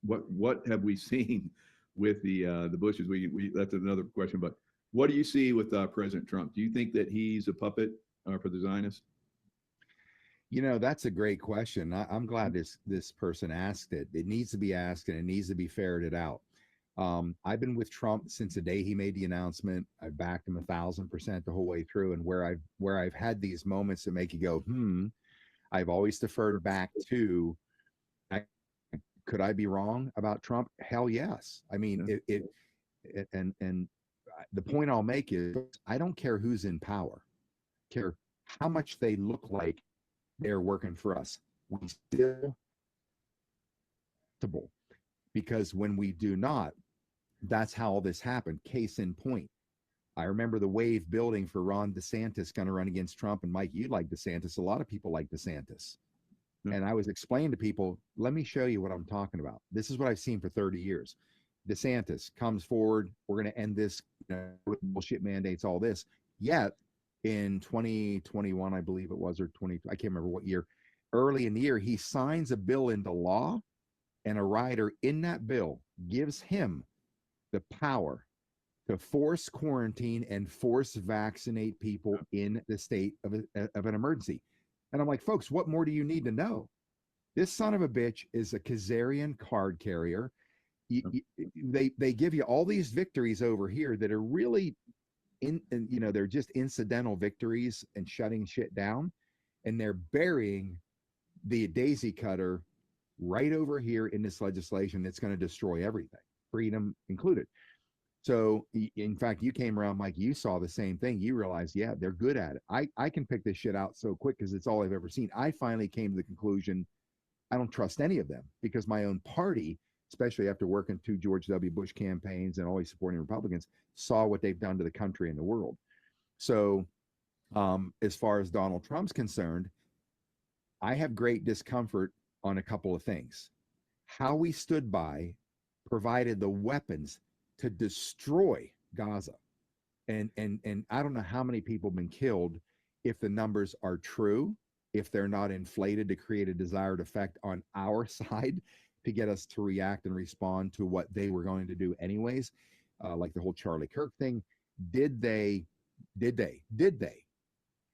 what have we seen with the Bushes? We that's another question, but what do you see with President Trump? Do you think that he's a puppet for the Zionists? That's a great question. I'm glad this person asked it. It needs to be asked, and it needs to be ferreted out. I've been with Trump since the day he made the announcement. I backed him 1,000% the whole way through. And where I've had these moments that make you go, I've always deferred back to, could I be wrong about Trump? Hell yes. I mean, and the point I'll make is I don't care who's in power, I care how much they look like they're working for us. We still, because when we do not, that's how all this happened. Case in point, I remember the Wave building for Ron DeSantis going to run against Trump. And Mike, you like DeSantis. A lot of people like DeSantis. And I was explaining to people, let me show you what I'm talking about. This is what I've seen for 30 years. DeSantis comes forward. We're going to end this bullshit mandates, all this. Yet in 2021, I believe it was, or 20, I can't remember what year, early in the year, he signs a bill into law, and a rider in that bill gives him the power to force quarantine and force vaccinate people in the state of an emergency. And I'm like, folks, what more do you need to know? This son of a bitch is a Khazarian card carrier. They give you all these victories over here that are really they're just incidental victories and shutting shit down, and they're burying the daisy cutter right over here in this legislation that's going to destroy everything, freedom included. So in fact, you came around, Mike, you saw the same thing. You realized, yeah, they're good at it. I can pick this shit out so quick because it's all I've ever seen. I finally came to the conclusion I don't trust any of them, because my own party, especially after working 2 George W. Bush campaigns and always supporting Republicans, saw what they've done to the country and the world. So as far as Donald Trump's concerned, I have great discomfort on a couple of things. How we stood by, provided the weapons to destroy Gaza. And I don't know how many people have been killed. If the numbers are true, if they're not inflated to create a desired effect on our side to get us to react and respond to what they were going to do anyways, like the whole Charlie Kirk thing, did they,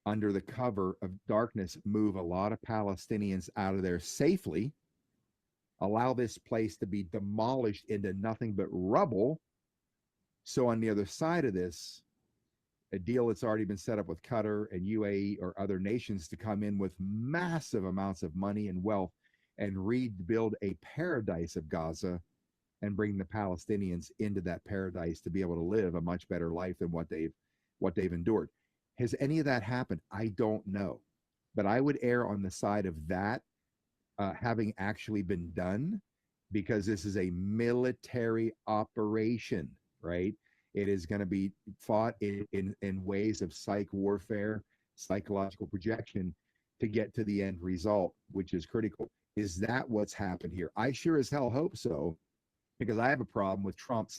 under the cover of darkness, move a lot of Palestinians out of there safely, allow this place to be demolished into nothing but rubble? So on the other side of this, a deal that's already been set up with Qatar and UAE or other nations to come in with massive amounts of money and wealth and rebuild a paradise of Gaza and bring the Palestinians into that paradise to be able to live a much better life than what they've endured. Has any of that happened? I don't know. But I would err on the side of that having actually been done, because this is a military operation, right? It is going to be fought in ways of psych warfare, psychological projection to get to the end result, which is critical. Is that what's happened here? I sure as hell hope so, because I have a problem with Trump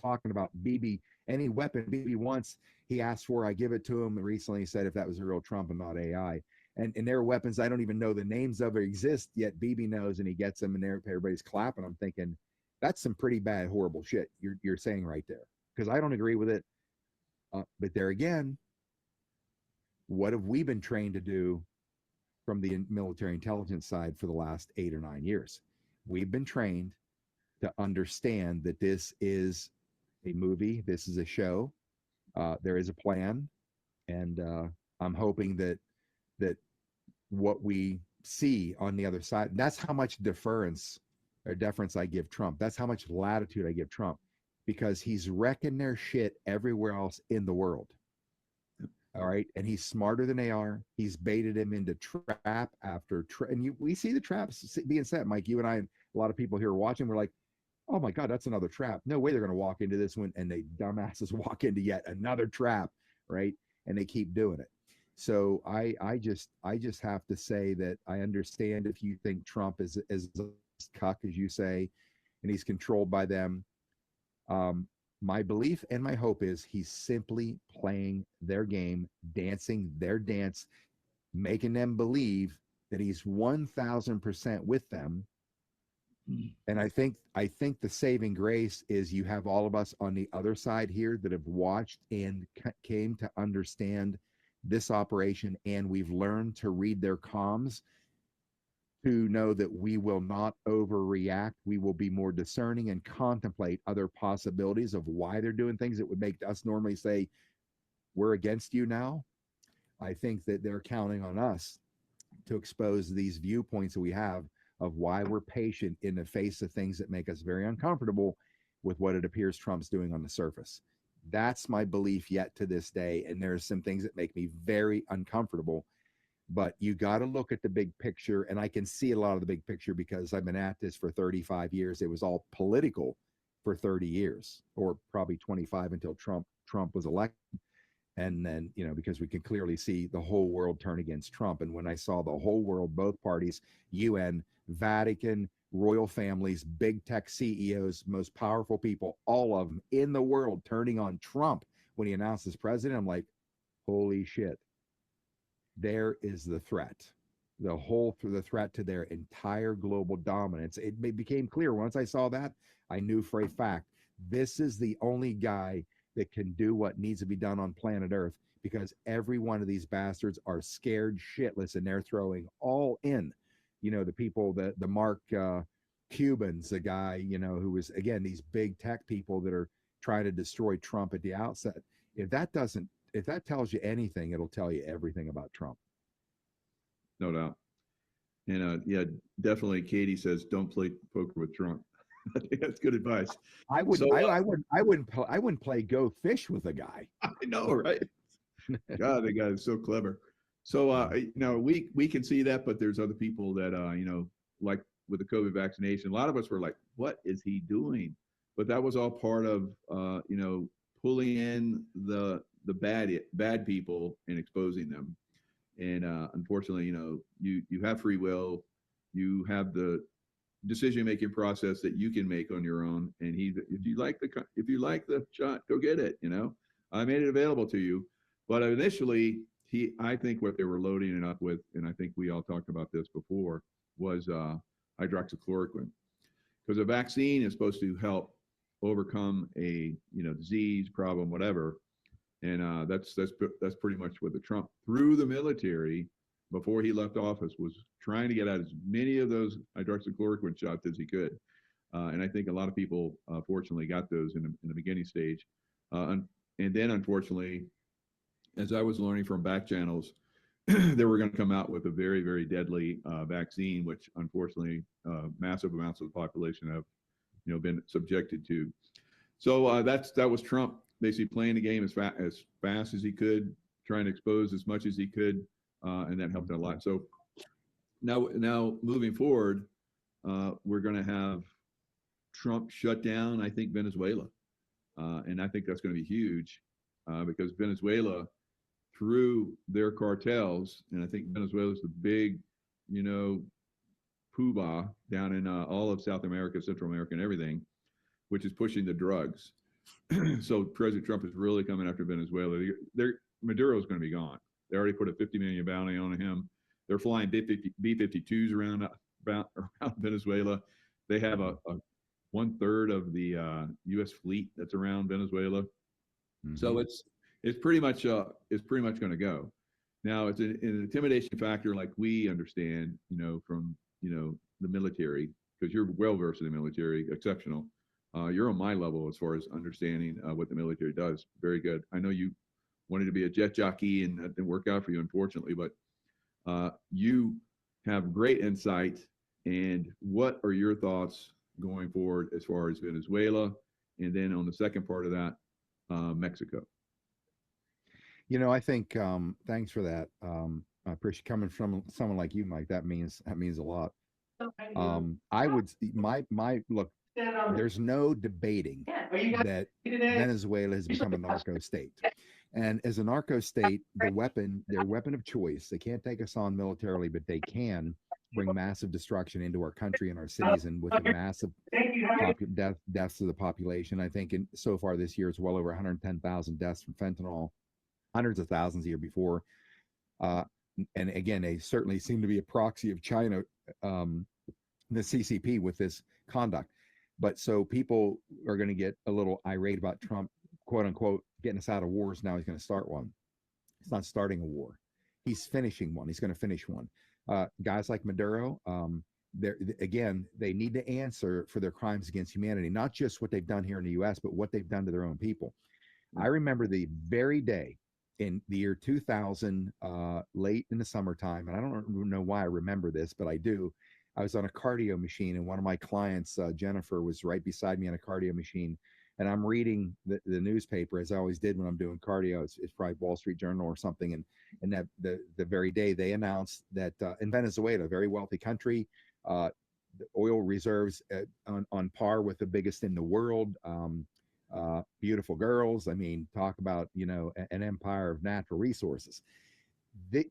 talking about Bibi, any weapon Bibi wants, he asked for, I give it to him. Recently he said if that was a real Trump and not AI. And there are weapons I don't even know the names of or exist, yet Bibi knows and he gets them and everybody's clapping. I'm thinking, that's some pretty bad, horrible shit you're saying right there. Because I don't agree with it. But there again, what have we been trained to do from the military intelligence side for the last 8 or 9 years? We've been trained to understand that this is a movie, this is a show, there is a plan, and I'm hoping that what we see on the other side, that's how much deference I give Trump. That's how much latitude I give Trump, because he's wrecking their shit everywhere else in the world. All right. And he's smarter than they are. He's baited him into trap after trap. And we see the traps being set. Mike, you and I, and a lot of people here watching, we're like, oh my God, that's another trap. No way they're going to walk into this one. And they dumbasses walk into yet another trap. Right. And they keep doing it. So I just have to say that I understand if you think Trump is a cuck, as you say, and he's controlled by them. My belief and my hope is he's simply playing their game, dancing their dance, making them believe that he's 1,000% with them. And I think the saving grace is you have all of us on the other side here that have watched and came to understand this operation, and we've learned to read their comms to know that we will not overreact. We will be more discerning and contemplate other possibilities of why they're doing things that would make us normally say, we're against you now. I think that they're counting on us to expose these viewpoints that we have of why we're patient in the face of things that make us very uncomfortable with what it appears Trump's doing on the surface. That's my belief yet to this day. And there's some things that make me very uncomfortable. But you got to look at the big picture, and I can see a lot of the big picture because I've been at this for 35 years. It was all political for 30 years, or probably 25 until Trump was elected. And then, because we can clearly see the whole world turn against Trump. And when I saw the whole world, both parties, UN, Vatican, royal families, big tech CEOs, most powerful people, all of them in the world turning on Trump when he announced as president, I'm like, holy shit. There is the threat, the threat to their entire global dominance. It became clear once I saw that, I knew for a fact, this is the only guy that can do what needs to be done on planet Earth, because every one of these bastards are scared shitless and they're throwing all in. You know, the people, the Mark Cubans, the guy, you know, who was, again, these big tech people that are trying to destroy Trump at the outset. If that tells you anything, it'll tell you everything about Trump. No doubt. And yeah, definitely. Katie says, "Don't play poker with Trump." I think that's good advice. I would. So, I wouldn't play Go Fish with a guy. I know, right? God, the guy is so clever. So, you know, we can see that, but there's other people that, you know, like with the COVID vaccination, a lot of us were like, "What is he doing?" But that was all part of, you know, pulling in the bad people and exposing them. And unfortunately, you know, you have free will, you have the decision-making process that you can make on your own. And if you like the shot, go get it. You know, I made it available to you. But initially, I think what they were loading it up with, and I think we all talked about this before, was hydroxychloroquine, because a vaccine is supposed to help overcome a, you know, disease, problem, whatever. And that's pretty much what the Trump, through the military, before he left office, was trying to get out as many of those hydroxychloroquine shots as he could. And I think a lot of people, fortunately, got those in the beginning stage. And then, unfortunately, as I was learning from back channels, they were going to come out with a very, very deadly vaccine, which unfortunately massive amounts of the population have, you know, been subjected to. So that was Trump basically playing the game as fast as he could, trying to expose as much as he could, and that helped out a lot. So now moving forward, we're going to have Trump shut down, I think, Venezuela, and I think that's going to be huge, because Venezuela, through their cartels, and I think Venezuela is the big, you know, poobah down in all of South America, Central America, and everything, which is pushing the drugs. So President Trump is really coming after Venezuela. Maduro is going to be gone. They already put a $50 million bounty on him. They're flying B-52s around Venezuela. They have a 1/3 of the U.S. fleet that's around Venezuela. Mm-hmm. So it's pretty much going to go. Now it's an intimidation factor, like we understand, you know, from, you know, the military, because you're well versed in the military, exceptional. You're on my level as far as understanding what the military does. Very good. I know you wanted to be a jet jockey, and that didn't work out for you, unfortunately, but you have great insight. And what are your thoughts going forward as far as Venezuela? And then on the second part of that, Mexico. You know, I think, thanks for that. I appreciate coming from someone like you, Mike. That means a lot. I would, look, there's no debating that Venezuela has become a narco state. And as a narco state, their weapon of choice, they can't take us on militarily, but they can bring massive destruction into our country and our cities, and with the massive deaths of the population. I think so far this year, it's well over 110,000 deaths from fentanyl, hundreds of thousands the year before. And again, they certainly seem to be a proxy of China, the CCP, with this conduct. But so people are going to get a little irate about Trump, quote unquote, getting us out of wars. Now he's going to start one. He's not starting a war. He's finishing one. He's going to finish one. Guys like Maduro, they need to answer for their crimes against humanity, not just what they've done here in the U.S., but what they've done to their own people. I remember the very day in the year 2000, late in the summertime, and I don't know why I remember this, but I do. I was on a cardio machine, and one of my clients, Jennifer, was right beside me on a cardio machine, and I'm reading the newspaper, as I always did when I'm doing cardio. It's probably Wall Street Journal or something, and that the very day they announced that in Venezuela, a very wealthy country, the oil reserves on par with the biggest in the world, beautiful girls. I mean, talk about, you know, an empire of natural resources.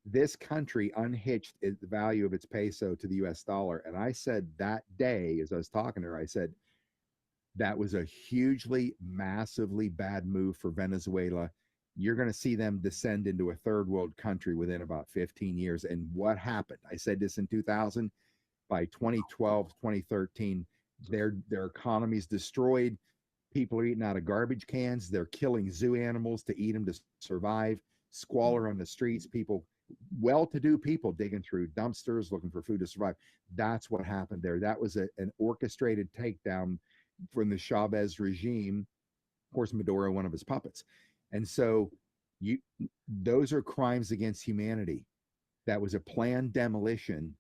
This country unhitched the value of its peso to the US dollar. And I said that day, as I was talking to her, I said, that was a hugely, massively bad move for Venezuela. You're going to see them descend into a third world country within about 15 years. And what happened? I said this in 2000. By 2012, 2013, their economy's destroyed. People are eating out of garbage cans. They're killing zoo animals to eat them to survive. Squalor on the streets. People, well-to-do people digging through dumpsters looking for food to survive. That's what happened there. That was an orchestrated takedown from the Chavez regime. Of course, Maduro, one of his puppets. And so those are crimes against humanity. That was a planned demolition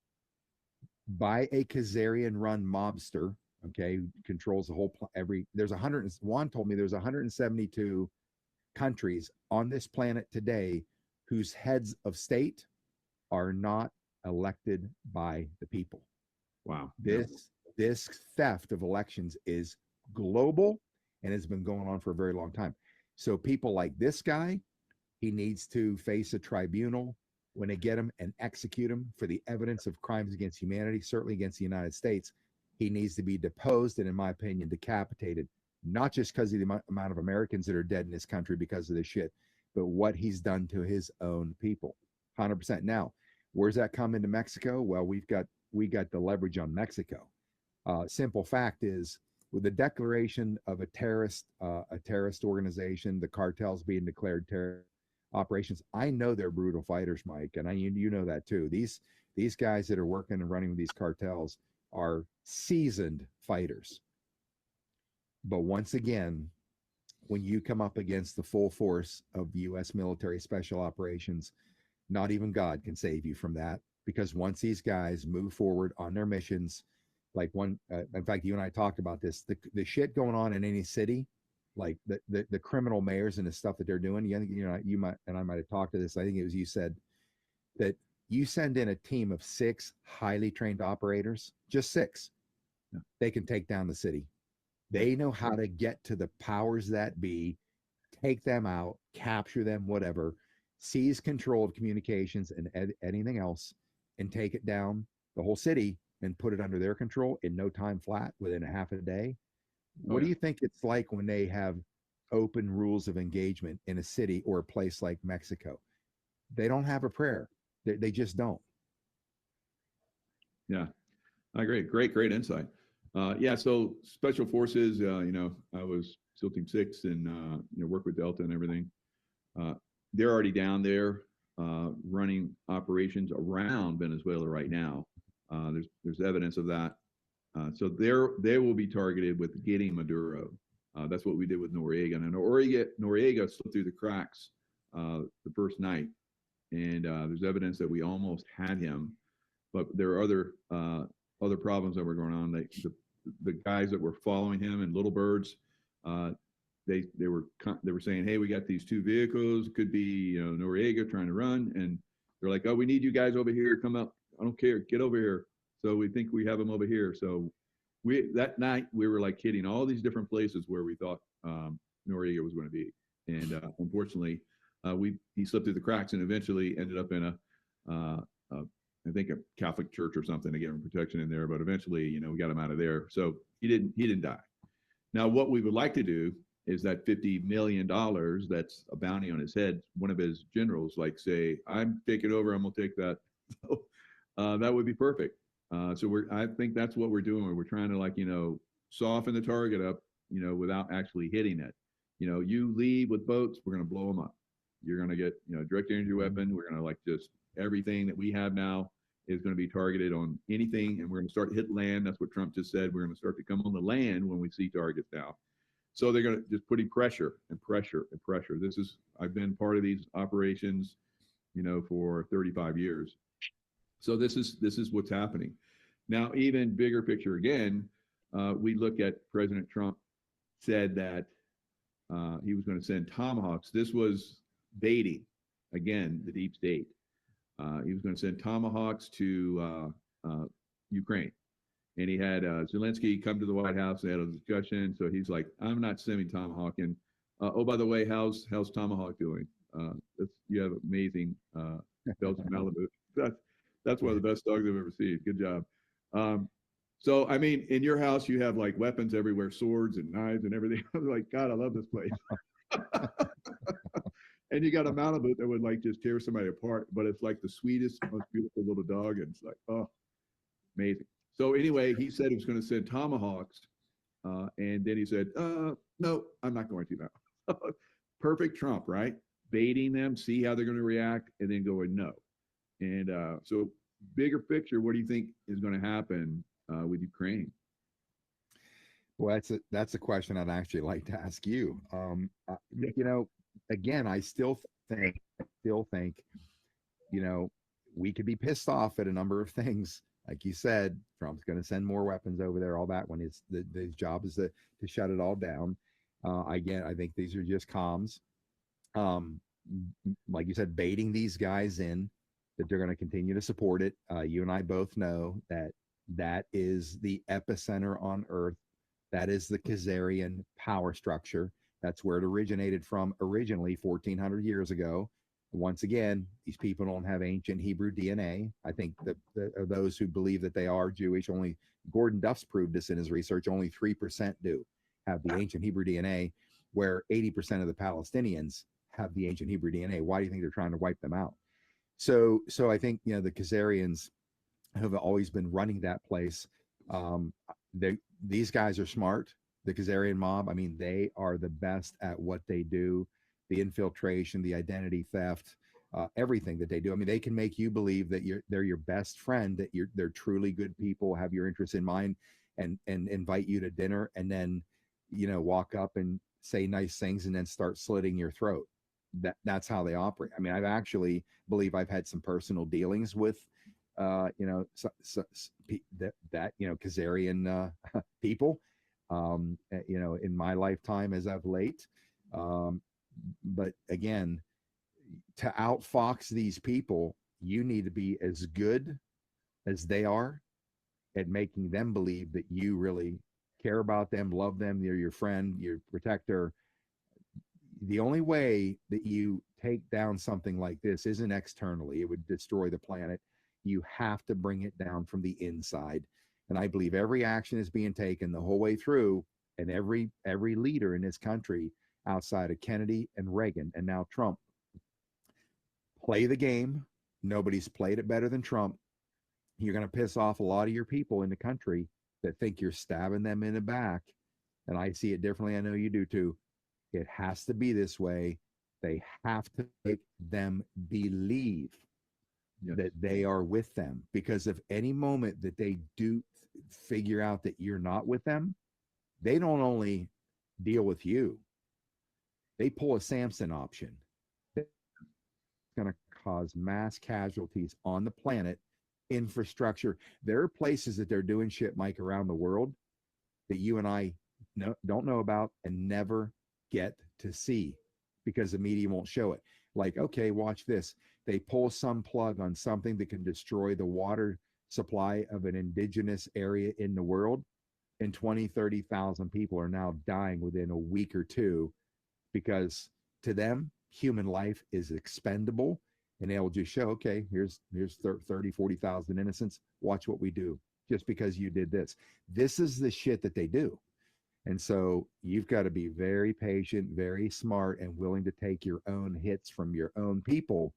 by a Khazarian-run mobster. Okay, controls the whole there's 100. Juan told me there's 172 countries on this planet today whose heads of state are not elected by the people. Wow. This theft of elections is global and has been going on for a very long time. So people like this guy, he needs to face a tribunal when they get him and execute him for the evidence of crimes against humanity, certainly against the United States. He needs to be deposed and, in my opinion, decapitated, not just because of the amount of Americans that are dead in this country because of this shit, but what he's done to his own people. 100%. Now, where's that come into Mexico? Well, we got the leverage on Mexico. Simple fact is, with the declaration of a terrorist organization, the cartels being declared terror operations, I know they're brutal fighters, Mike, and you know that too. These guys that are working and running with these cartels are seasoned fighters. But once again, when you come up against the full force of U.S. military special operations, not even God can save you from that, because once these guys move forward on their missions, like in fact, you and I talked about this, the shit going on in any city, like the criminal mayors and the stuff that they're doing. You might, and I might have talked to this. I think it was you said that you send in a team of 6 highly trained operators, just 6, they can take down the city. They know how to get to the powers that be, take them out, capture them, whatever, seize control of communications and anything else, and take it down, the whole city, and put it under their control in no time flat, within a half a day. What do you think it's like when they have open rules of engagement in a city or a place like Mexico? They don't have a prayer. They just don't. Yeah, I agree. Great insight. Yeah, so special forces, I was SEAL Team 6 and, work with Delta and everything. They're already down there running operations around Venezuela right now. There's evidence of that. So they will be targeted with getting Maduro. That's what we did with Noriega. And Noriega slipped through the cracks the first night. And there's evidence that we almost had him. But there are other problems that were going on. The guys that were following him in Little Birds, they were saying, hey, we got these 2 vehicles. It could be Noriega trying to run, and they're like, oh, we need you guys over here. Come up. I don't care. Get over here. So we think we have them over here. So that night we were like hitting all these different places where we thought Noriega was going to be, and unfortunately, he slipped through the cracks and eventually ended up in I think a Catholic church or something to give him protection in there. But eventually, we got him out of there. So he didn't die. Now, what we would like to do is that $50 million that's a bounty on his head, one of his generals, like say, I'm taking over, I'm gonna take that. So, that would be perfect. So I think that's what we're doing. We're trying to soften the target up, without actually hitting it. You leave with boats, we're gonna blow them up. You're gonna get, direct energy weapon. We're gonna just everything that we have now is going to be targeted on anything, and we're going to start to hit land. That's what Trump just said. We're going to start to come on the land when we see targets now. So they're going to just putting pressure and pressure and pressure. I've been part of these operations, for 35 years. So this is what's happening. Now, even bigger picture again, we look at President Trump said that he was going to send Tomahawks. This was baiting, again, the deep state. He was going to send Tomahawks to Ukraine. And he had Zelensky come to the White House. They had a discussion. So he's like, I'm not sending Tomahawk. And oh, by the way, how's Tomahawk doing? You have amazing Belgian Malibu. That's one of the best dogs I've ever seen. Good job. So, I mean, in your house, you have like weapons everywhere, swords and knives and everything. I was like, God, I love this place. And you got a Malibu that would just tear somebody apart, but it's like the sweetest, most beautiful little dog. And it's like, oh, amazing. So anyway, he said he was going to send Tomahawks And then he said, no, I'm not going to now. Perfect Trump, right? Baiting them, see how they're going to react, and then going no. And so bigger picture, what do you think is going to happen with Ukraine? Well, that's a question I'd actually like to ask you. You know, again, I still think, you know, we could be pissed off at a number of things. Like you said, Trump's going to send more weapons over there, all that, when his job is to shut it all down. Again, I think these are just comms. Like you said, baiting these guys in that they're going to continue to support it. You and I both know that that is the epicenter on Earth. That is the Khazarian power structure. That's where it originated from originally 1,400 years ago. Once again, these people don't have ancient Hebrew DNA. I think that those who believe that they are Jewish, only Gordon Duff's proved this in his research, only 3% do have the ancient Hebrew DNA, where 80% of the Palestinians have the ancient Hebrew DNA. Why do you think they're trying to wipe them out? So I think, you know, the Khazarians have always been running that place. These guys are smart. The Khazarian mob, I mean, they are the best at what they do. The infiltration, the identity theft, everything that they do. I mean, they can make you believe that they're your best friend, that they're truly good people, have your interests in mind, and invite you to dinner, and then, you know, walk up and say nice things and then start slitting your throat. That's how they operate. I mean, I've actually believe I've had some personal dealings with you know, that you know, Khazarian people, you know, in my lifetime as of late. But again, to outfox these people, you need to be as good as they are at making them believe that you really care about them, love them, they're your friend, your protector. The only way that you take down something like this isn't externally. It would destroy the planet. You have to bring it down from the inside. And I believe every action is being taken the whole way through, and every leader in this country outside of Kennedy and Reagan and now Trump play the game. Nobody's played it better than Trump. You're going to piss off a lot of your people in the country that think you're stabbing them in the back. And I see it differently. I know you do too. It has to be this way. They have to make them believe that they are with them, because if any moment that they do figure out that you're not with them, they don't only deal with you, they pull a Samson option. It's going to cause mass casualties on the planet. Infrastructure. There are places that they're doing shit, Mike, around the world that you and I don't know about and never get to see because the media won't show it. Like, okay, watch this. They pull some plug on something that can destroy the water supply of an indigenous area in the world, and 20, 30,000 people are now dying within a week or two, because to them, human life is expendable, and they'll just show, okay, here's 30, 40,000 innocents. Watch what we do just because you did this. This is the shit that they do. And so you've got to be very patient, very smart, and willing to take your own hits from your own people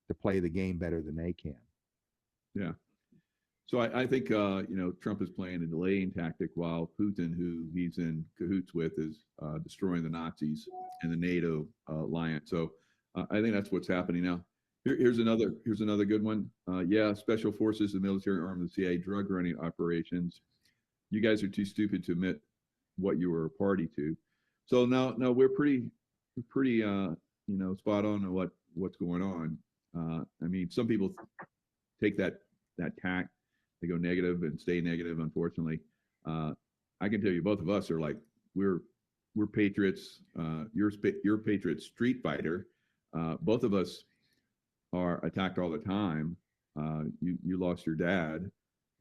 to play the game better than they can. Yeah. So I think, you know, Trump is playing a delaying tactic while Putin, who he's in cahoots with, is destroying the Nazis and the NATO alliance. So I think that's what's happening now. Here's another good one. Yeah, special forces, the military arm of the CIA, drug running operations. You guys are too stupid to admit what you were a party to. So now we're pretty you know, spot on what's going on. I mean, some people take that tack, they go negative and stay negative. Unfortunately, I can tell you, both of us are like, we're patriots. You're Patriot Streetfighter. Both of us are attacked all the time. You lost your dad.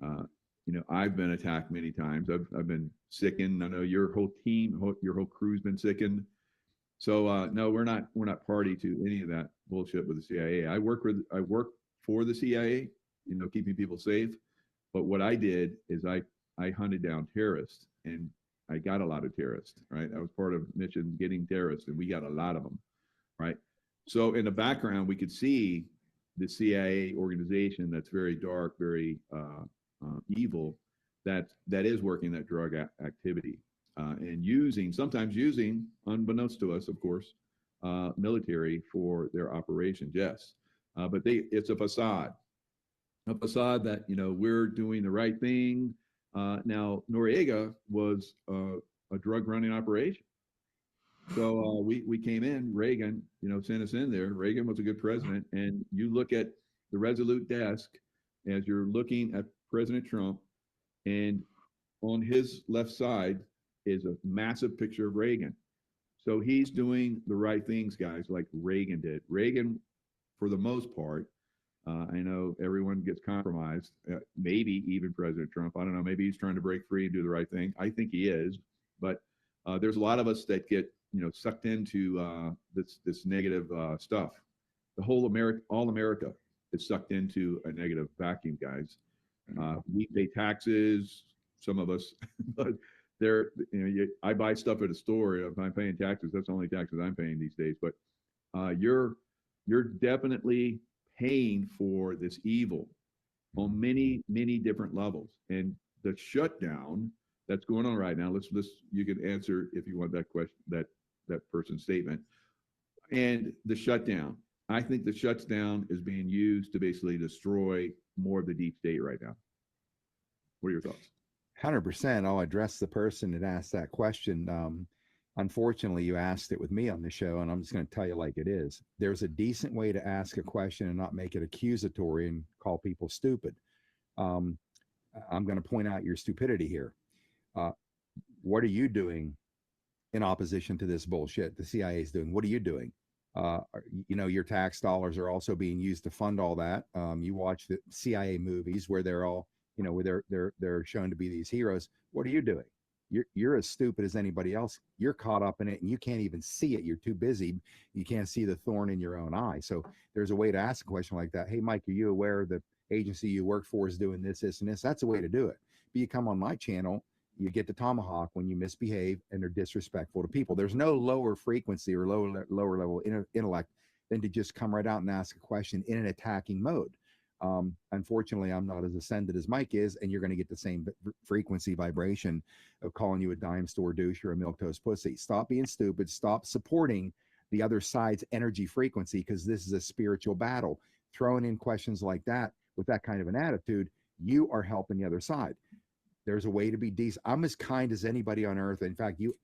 You know, I've been attacked many times. I've been sickened. I know your whole team, your whole crew's been sickened. So no, we're not party to any of that bullshit with the CIA. I work for the CIA, you know, keeping people safe. But what I did is I hunted down terrorists, and I got a lot of terrorists, right? I was part of mission getting terrorists, and we got a lot of them, right? So in the background, we could see the CIA organization that's very dark, very evil, that is working that drug activity. and sometimes using, unbeknownst to us, of course, military for their operations. Yes, but it's a facade that we're doing the right thing. Now Noriega was a drug running operation, so we came in. Reagan, sent us in there. Reagan was a good president, and you look at the Resolute desk as you're looking at President Trump, and on his left side is a massive picture of Reagan. So he's doing the right things, guys, like Reagan did. Reagan, for the most part, I know everyone gets compromised, maybe even President Trump. I don't know. Maybe he's trying to break free and do the right thing. I think he is. But there's a lot of us that get, sucked into this negative stuff. The whole all America is sucked into a negative vacuum, guys. We pay taxes, some of us, but I buy stuff at a store. If I'm paying taxes, that's the only taxes I'm paying these days. But you're definitely paying for this evil on many, many different levels. And the shutdown that's going on right now, you can answer if you want that question, that person's statement. And the shutdown, I think the shutdown is being used to basically destroy more of the deep state right now. What are your thoughts? 100%. I'll address the person that asked that question. Unfortunately, you asked it with me on the show, and I'm just going to tell you like it is. There's a decent way to ask a question and not make it accusatory and call people stupid. I'm going to point out your stupidity here. What are you doing in opposition to this bullshit the CIA is doing? What are you doing? Your tax dollars are also being used to fund all that. You watch the CIA movies where they're all, where they're shown to be these heroes. What are you doing? You're as stupid as anybody else. You're caught up in it and you can't even see it. You're too busy. You can't see the thorn in your own eye. So there's a way to ask a question like that. Hey, Mike, are you aware the agency you work for is doing this, this, and this? That's a way to do it. But you come on my channel, you get the tomahawk when you misbehave and they're disrespectful to people. There's no lower frequency or lower level intellect than to just come right out and ask a question in an attacking mode. Unfortunately, I'm not as ascended as Mike is, and you're going to get the same frequency vibration of calling you a dime store douche or a milquetoast pussy. Stop being stupid. Stop supporting the other side's energy frequency, because this is a spiritual battle. Throwing in questions like that with that kind of an attitude, you are helping the other side. There's a way to be decent. I'm as kind as anybody on earth. In fact, you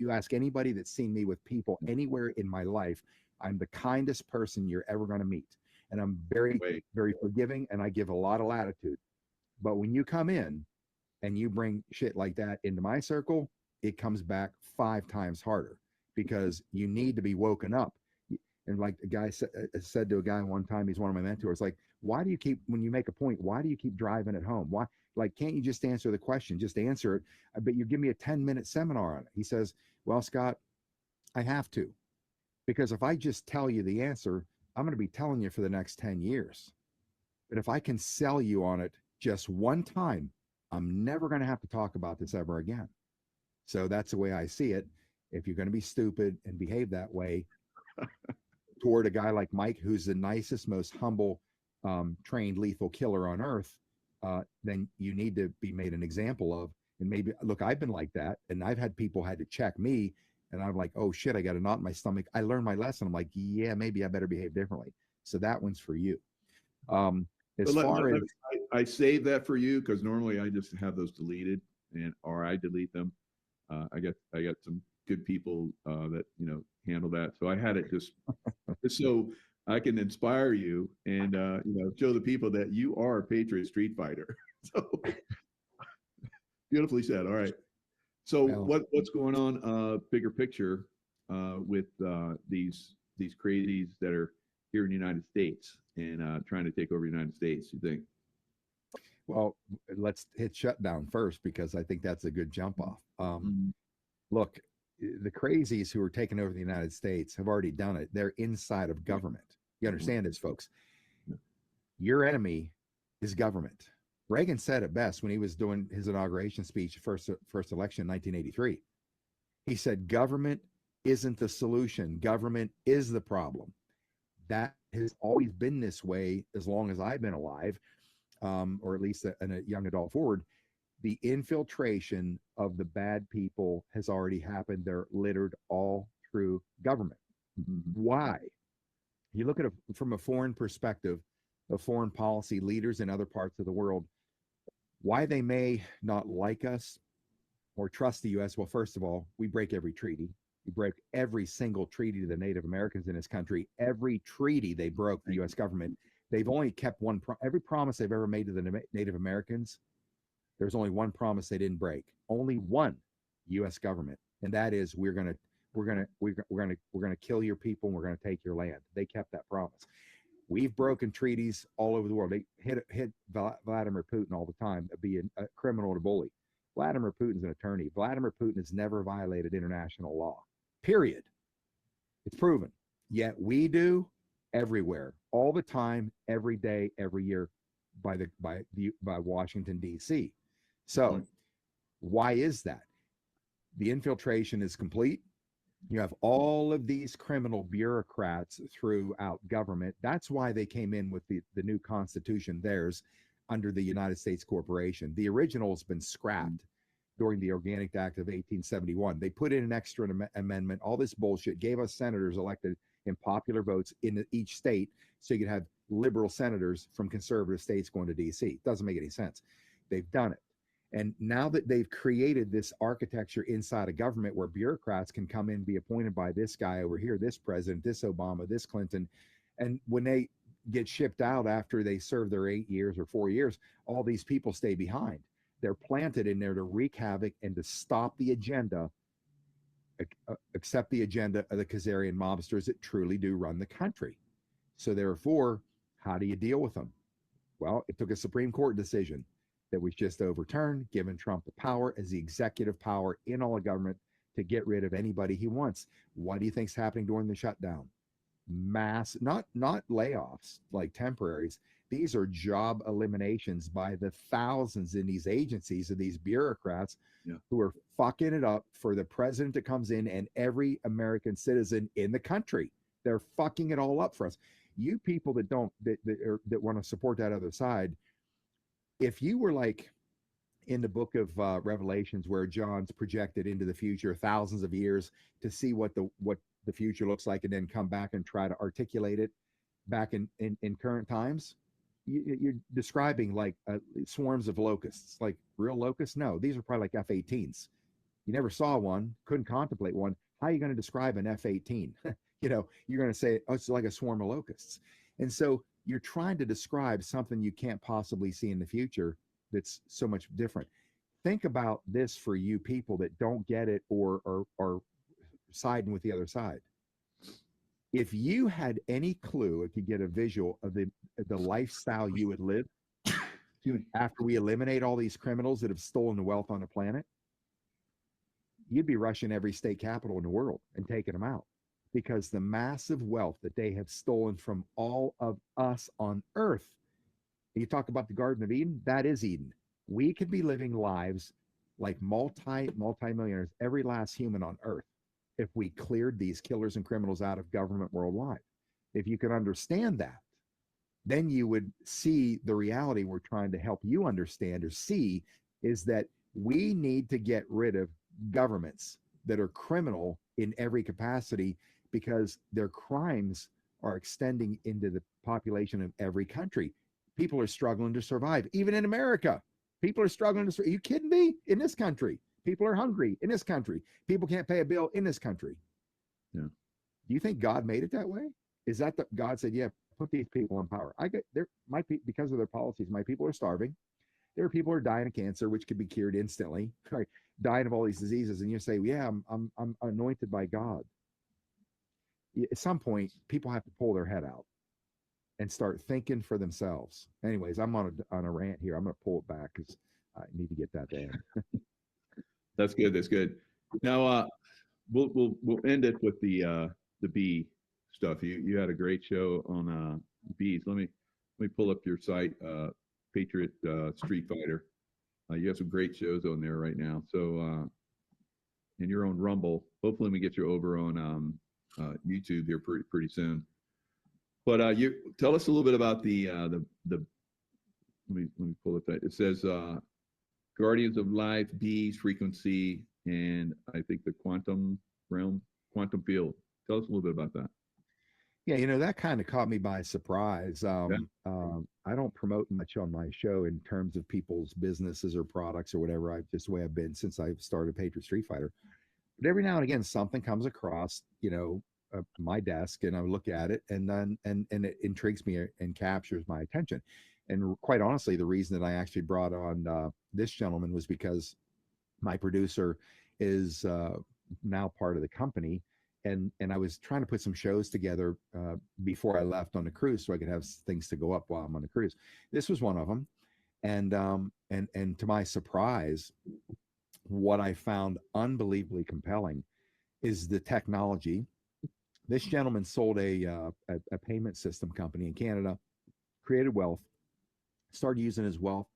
ask anybody that's seen me with people anywhere in my life, I'm the kindest person you're ever going to meet. And I'm very, very forgiving, and I give a lot of latitude. But when you come in and you bring shit like that into my circle, it comes back 5 times harder, because you need to be woken up. And like the guy said to a guy one time, he's one of my mentors, like, why do you keep, when you make a point, why do you keep driving it home? Why, like, can't you just answer the question? Just answer it. But you give me a 10-minute seminar on it. He says, well, Scott, I have to, because if I just tell you the answer, I'm going to be telling you for the next 10 years. But if I can sell you on it just one time, I'm never going to have to talk about this ever again. So that's the way I see it. If you're going to be stupid and behave that way toward a guy like Mike, who's the nicest, most humble, trained lethal killer on earth, then you need to be made an example of. And maybe, look, I've been like that, and I've had people had to check me, and I'm like, oh shit, I got a knot in my stomach. I learned my lesson. I'm like, yeah, maybe I better behave differently. So that one's for you. I save that for you, because normally I just have those deleted, or I delete them. I got some good people that handle that. So I had it just so I can inspire you and show the people that you are a Patriot Streetfighter. So beautifully said. All right. So what's going on bigger picture with these crazies that are here in the United States and trying to take over the United States, you think? Well, let's hit shutdown first, because I think that's a good jump off. Look, the crazies who are taking over the United States have already done it. They're inside of government. You understand this, folks? Your enemy is government. Reagan said it best when he was doing his inauguration speech, first election in 1983. He said, government isn't the solution. Government is the problem. That has always been this way as long as I've been alive, or at least in a young adult forward. the infiltration of the bad people has already happened. They're littered all through government. Why? You look at it from a foreign perspective of foreign policy leaders in other parts of the world, why they may not like us or trust the U.S. Well, first of all, we break every treaty. We break every single treaty to the Native Americans in this country. Every treaty they broke, the U.S. government, they've only kept one. Every promise they've ever made to the Native Americans, there's only one promise they didn't break. Only one, U.S. government, and that is we're gonna kill your people and we're gonna take your land. They kept that promise. We've broken treaties all over the world. They hit Vladimir Putin all the time, being a criminal and a bully. Vladimir Putin's an attorney. Vladimir Putin has never violated international law. Period. It's proven. Yet we do everywhere, all the time, every day, every year, by Washington D.C. So, why is that? The infiltration is complete. You have all of these criminal bureaucrats throughout government. That's why they came in with the new Constitution, theirs, under the United States Corporation. The original has been scrapped during the Organic Act of 1871. They put in an extra amendment, all this bullshit, gave us senators elected in popular votes in each state, so you could have liberal senators from conservative states going to D.C. Doesn't make any sense. They've done it. And now that they've created this architecture inside a government where bureaucrats can come in and be appointed by this guy over here, this president, this Obama, this Clinton, and when they get shipped out after they serve their 8 years or 4 years, all these people stay behind. They're planted in there to wreak havoc and to stop the agenda, except the agenda of the Khazarian mobsters that truly do run the country. So therefore, how do you deal with them? Well, it took a Supreme Court decision that was just overturned, giving Trump the power as the executive power in all of government to get rid of anybody he wants. What do you think's happening during the shutdown? Mass, not layoffs like temporaries. These are job eliminations by the thousands in these agencies of these bureaucrats who are fucking it up for the president that comes in and every American citizen in the country. They're fucking it all up for us. You people that don't that want to support that other side, if you were like in the book of Revelations where John's projected into the future thousands of years to see what the future looks like and then come back and try to articulate it back in current times, you're describing like swarms of locusts, like real locusts. No, these are probably like F-18s. You never saw one, couldn't contemplate one. How are you going to describe an F-18? You're going to say, oh, it's like a swarm of locusts. And so you're trying to describe something you can't possibly see in the future that's so much different. Think about this for you people that don't get it or are siding with the other side. If you had any clue, if you get a visual of the lifestyle you would live after we eliminate all these criminals that have stolen the wealth on the planet, you'd be rushing every state capital in the world and taking them out, because the massive wealth that they have stolen from all of us on earth. You talk about the Garden of Eden, that is Eden. We could be living lives like multi-millionaires, every last human on earth, if we cleared these killers and criminals out of government worldwide. If you could understand that, then you would see the reality we're trying to help you understand or see is that we need to get rid of governments that are criminal in every capacity, because their crimes are extending into the population of every country. People are struggling to survive. Even in America, people are struggling to survive. Are you kidding me? In this country, people are hungry. In this country, people can't pay a bill in this country. Yeah. Do you think God made it that way? Is that God said, yeah, put these people in power? There might be, because of their policies, my people are starving. There are people who are dying of cancer, which could be cured instantly, right? Dying of all these diseases. And you say, yeah, I'm anointed by God. At some point, people have to pull their head out and start thinking for themselves. Anyways, I'm on a rant here. I'm going to pull it back because I need to get that down. That's good. That's good. Now, we'll end it with the bee stuff. You had a great show on bees. Let me pull up your site, Patriot Streetfighter. You have some great shows on there right now. So, and you're on Rumble. Hopefully, we get you over on YouTube here pretty soon. But you tell us a little bit about the let me pull it. It says Guardians of Life, bees, frequency, and I think the quantum realm, quantum field. Tell us a little bit about that. Yeah, that kind of caught me by surprise. I don't promote much on my show in terms of people's businesses or products or whatever. I've just the way I've been since I've started Patriot Streetfighter. But every now and again, something comes across, my desk, and I look at it, and then and it intrigues me and captures my attention. And quite honestly, the reason that I actually brought on this gentleman was because my producer is now part of the company, and I was trying to put some shows together before I left on the cruise, so I could have things to go up while I'm on the cruise. This was one of them, and to my surprise, what I found unbelievably compelling is the technology. This gentleman sold a payment system company in Canada, created wealth, started using his wealth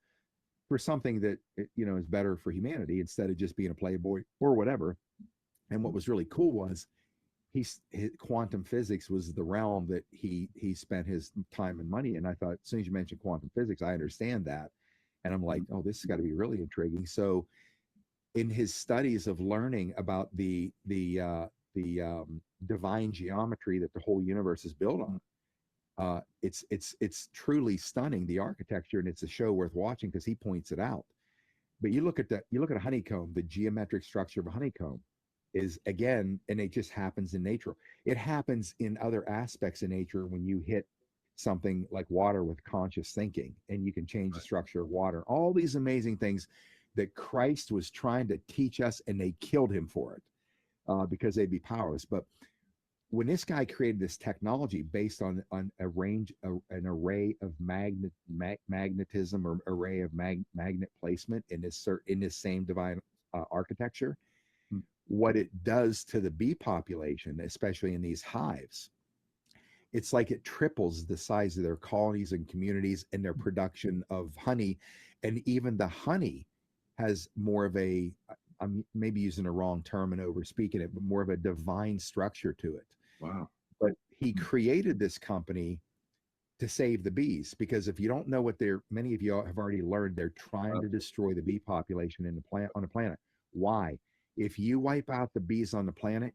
for something that is better for humanity instead of just being a playboy or whatever. And what was really cool was his quantum physics was the realm that he spent his time and money. And I thought, as soon as you mentioned quantum physics, I understand that. And I'm like, oh, this has got to be really intriguing. So in his studies of learning about the divine geometry that the whole universe is built on, it's truly stunning, the architecture, and it's a show worth watching because he points it out. But you look at a honeycomb, the geometric structure of a honeycomb is, again, and it just happens in nature. It happens in other aspects of nature when you hit something like water with conscious thinking, and you can change the structure of water. All these amazing things that Christ was trying to teach us, and they killed him for it because they'd be powerless. But when this guy created this technology based on an array of magnetism or array of magnet placement in this same divine architecture, what it does to the bee population, especially in these hives, it's like it triples the size of their colonies and communities and their production of honey. And even the honey has more of a, I'm maybe using a wrong term and over speaking it, but more of a divine structure to it. Wow. But he created this company to save the bees, because if you don't know what many of you have already learned, they're trying to destroy the bee population on the planet. Why? If you wipe out the bees on the planet,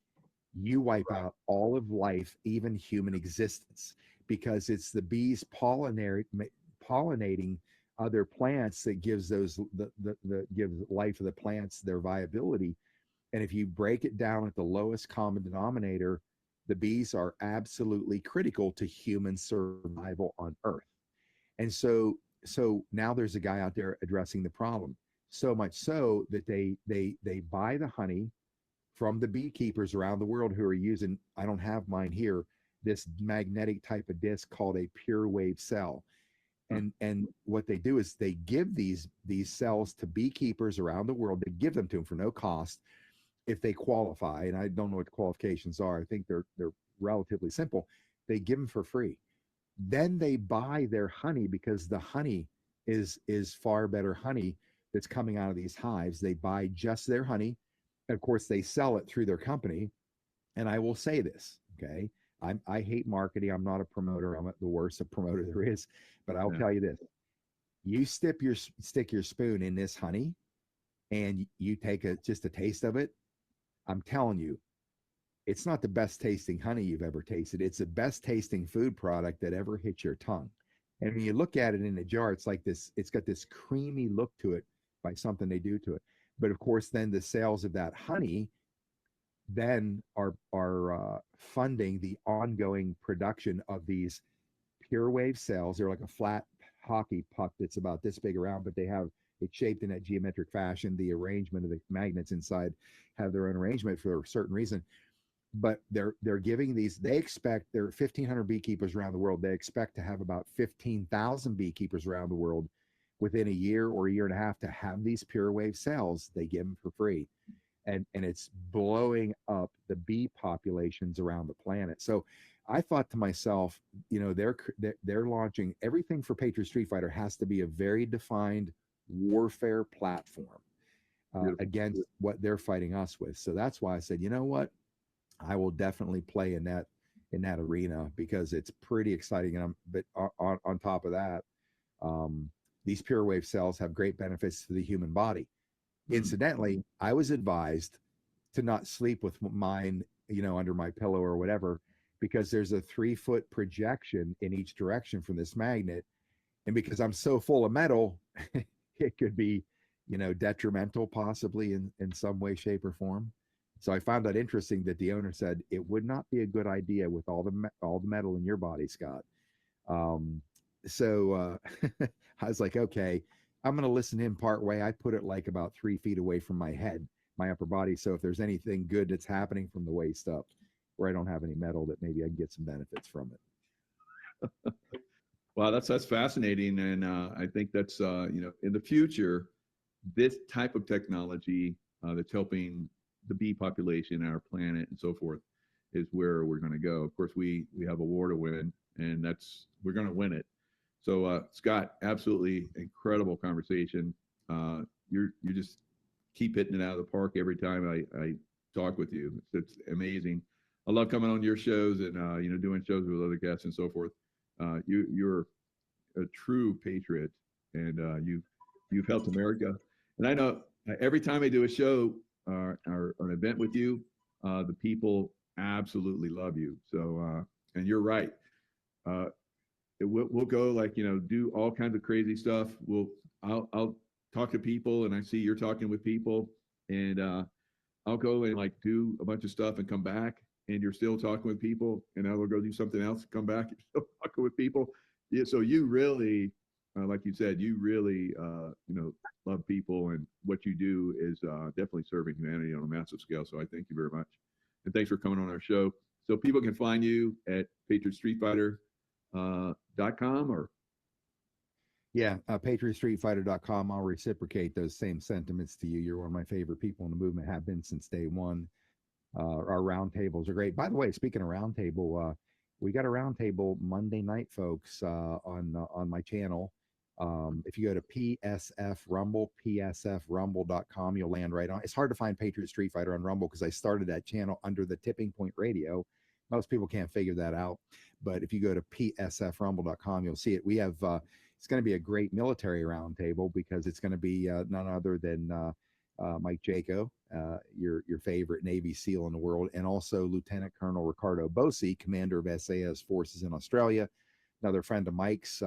you wipe out all of life, even human existence, because it's the bees pollinating other plants that gives gives life of the plants their viability. And if you break it down at the lowest common denominator, the bees are absolutely critical to human survival on Earth. And so now there's a guy out there addressing the problem. So much so that they buy the honey from the beekeepers around the world who are using, I don't have mine here, this magnetic type of disc called a pure wave cell. And what they do is they give these cells to beekeepers around the world. They give them to them for no cost if they qualify. And I don't know what the qualifications are. I think they're relatively simple. They give them for free. Then they buy their honey, because the honey is far better honey that's coming out of these hives. They buy just their honey. Of course, they sell it through their company. And I will say this, okay? I hate marketing. I'm not a promoter. I'm the worst promoter there is. But I'll tell you this. You stick your spoon in this honey and you take just a taste of it. I'm telling you, it's not the best tasting honey you've ever tasted. It's the best tasting food product that ever hit your tongue. And when you look at it in a jar, it's like this, it's got this creamy look to it by something they do to it. But of course, then the sales of that honey then are funding the ongoing production of these pure wave cells. They're like a flat hockey puck that's about this big around, but they have it shaped in that geometric fashion. The arrangement of the magnets inside have their own arrangement for a certain reason. But they're giving these, they expect, there are 1,500 beekeepers around the world. They expect to have about 15,000 beekeepers around the world within a year or a year and a half to have these pure wave cells. They give them for free. And it's blowing up the bee populations around the planet. So I thought to myself, they're launching everything for Patriot Streetfighter has to be a very defined warfare platform against what they're fighting us with. So that's why I said, you know what, I will definitely play in that arena, because it's pretty exciting. But on top of that, these pure wave cells have great benefits to the human body. Mm. Incidentally, I was advised to not sleep with mine, under my pillow or whatever, because there's a 3-foot projection in each direction from this magnet. And because I'm so full of metal, it could be, detrimental possibly in some way, shape, or form. So I found that interesting that the owner said it would not be a good idea with all the metal in your body, Scott. So I was like, okay, I'm going to listen to him part way. I put it like about 3 feet away from my head, my upper body. So if there's anything good that's happening from the waist up, where I don't have any metal, that maybe I can get some benefits from it. Wow, that's fascinating, and I think that's in the future, this type of technology that's helping the bee population, our planet, and so forth, is where we're going to go. Of course, we have a war to win, and we're going to win it. So, Scott, absolutely incredible conversation. You just keep hitting it out of the park every time I talk with you. It's amazing. I love coming on your shows and doing shows with other guests and so forth. You're a true patriot, and you've helped America. And I know every time I do a show or an event with you, the people absolutely love you. So, and you're right. We'll go do all kinds of crazy stuff. I'll talk to people, and I see you're talking with people, and I'll go and do a bunch of stuff and come back, and you're still talking with people, and I will go do something else, come back, you're still talking with people. Yeah, so you really, like you said, you really, love people, and what you do is definitely serving humanity on a massive scale. So I thank you very much, and thanks for coming on our show. So people can find you at patriotstreetfighter.com or. Yeah, patriotstreetfighter.com. I'll reciprocate those same sentiments to you. You're one of my favorite people in the movement, have been since day one. Our roundtables are great. By the way, speaking of roundtable, we got a roundtable Monday night, folks, on my channel. If you go to PSF Rumble, psfrumble.com, you'll land right on. It's hard to find Patriot Street Fighter on Rumble because I started that channel under the Tipping Point Radio. Most people can't figure that out. But if you go to psfrumble.com, you'll see it. We have, it's going to be a great military roundtable because it's going to be none other than Mike Jaco, your favorite Navy SEAL in the world, and also Lieutenant Colonel Ricardo Bosi, commander of SAS forces in Australia, another friend of Mike's.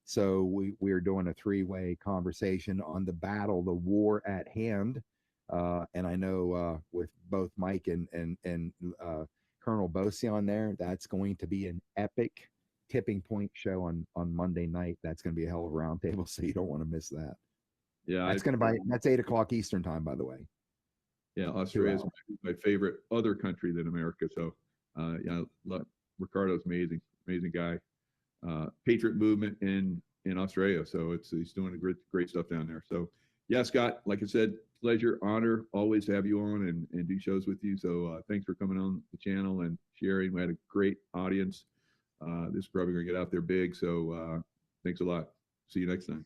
So we are doing a 3-way conversation on the battle, the war at hand. And I know with both Mike and Colonel Bosi on there, that's going to be an epic tipping point show on Monday night. That's going to be a hell of a roundtable, so you don't want to miss that. Yeah, that's 8:00 Eastern time, by the way. Yeah, Australia is my favorite other country than America. So, Ricardo's amazing guy. Patriot movement in Australia. So he's doing great stuff down there. So, yeah, Scott, like I said, pleasure, honor, always to have you on and do shows with you. So thanks for coming on the channel and sharing. We had a great audience. This is probably going to get out there big. So thanks a lot. See you next time.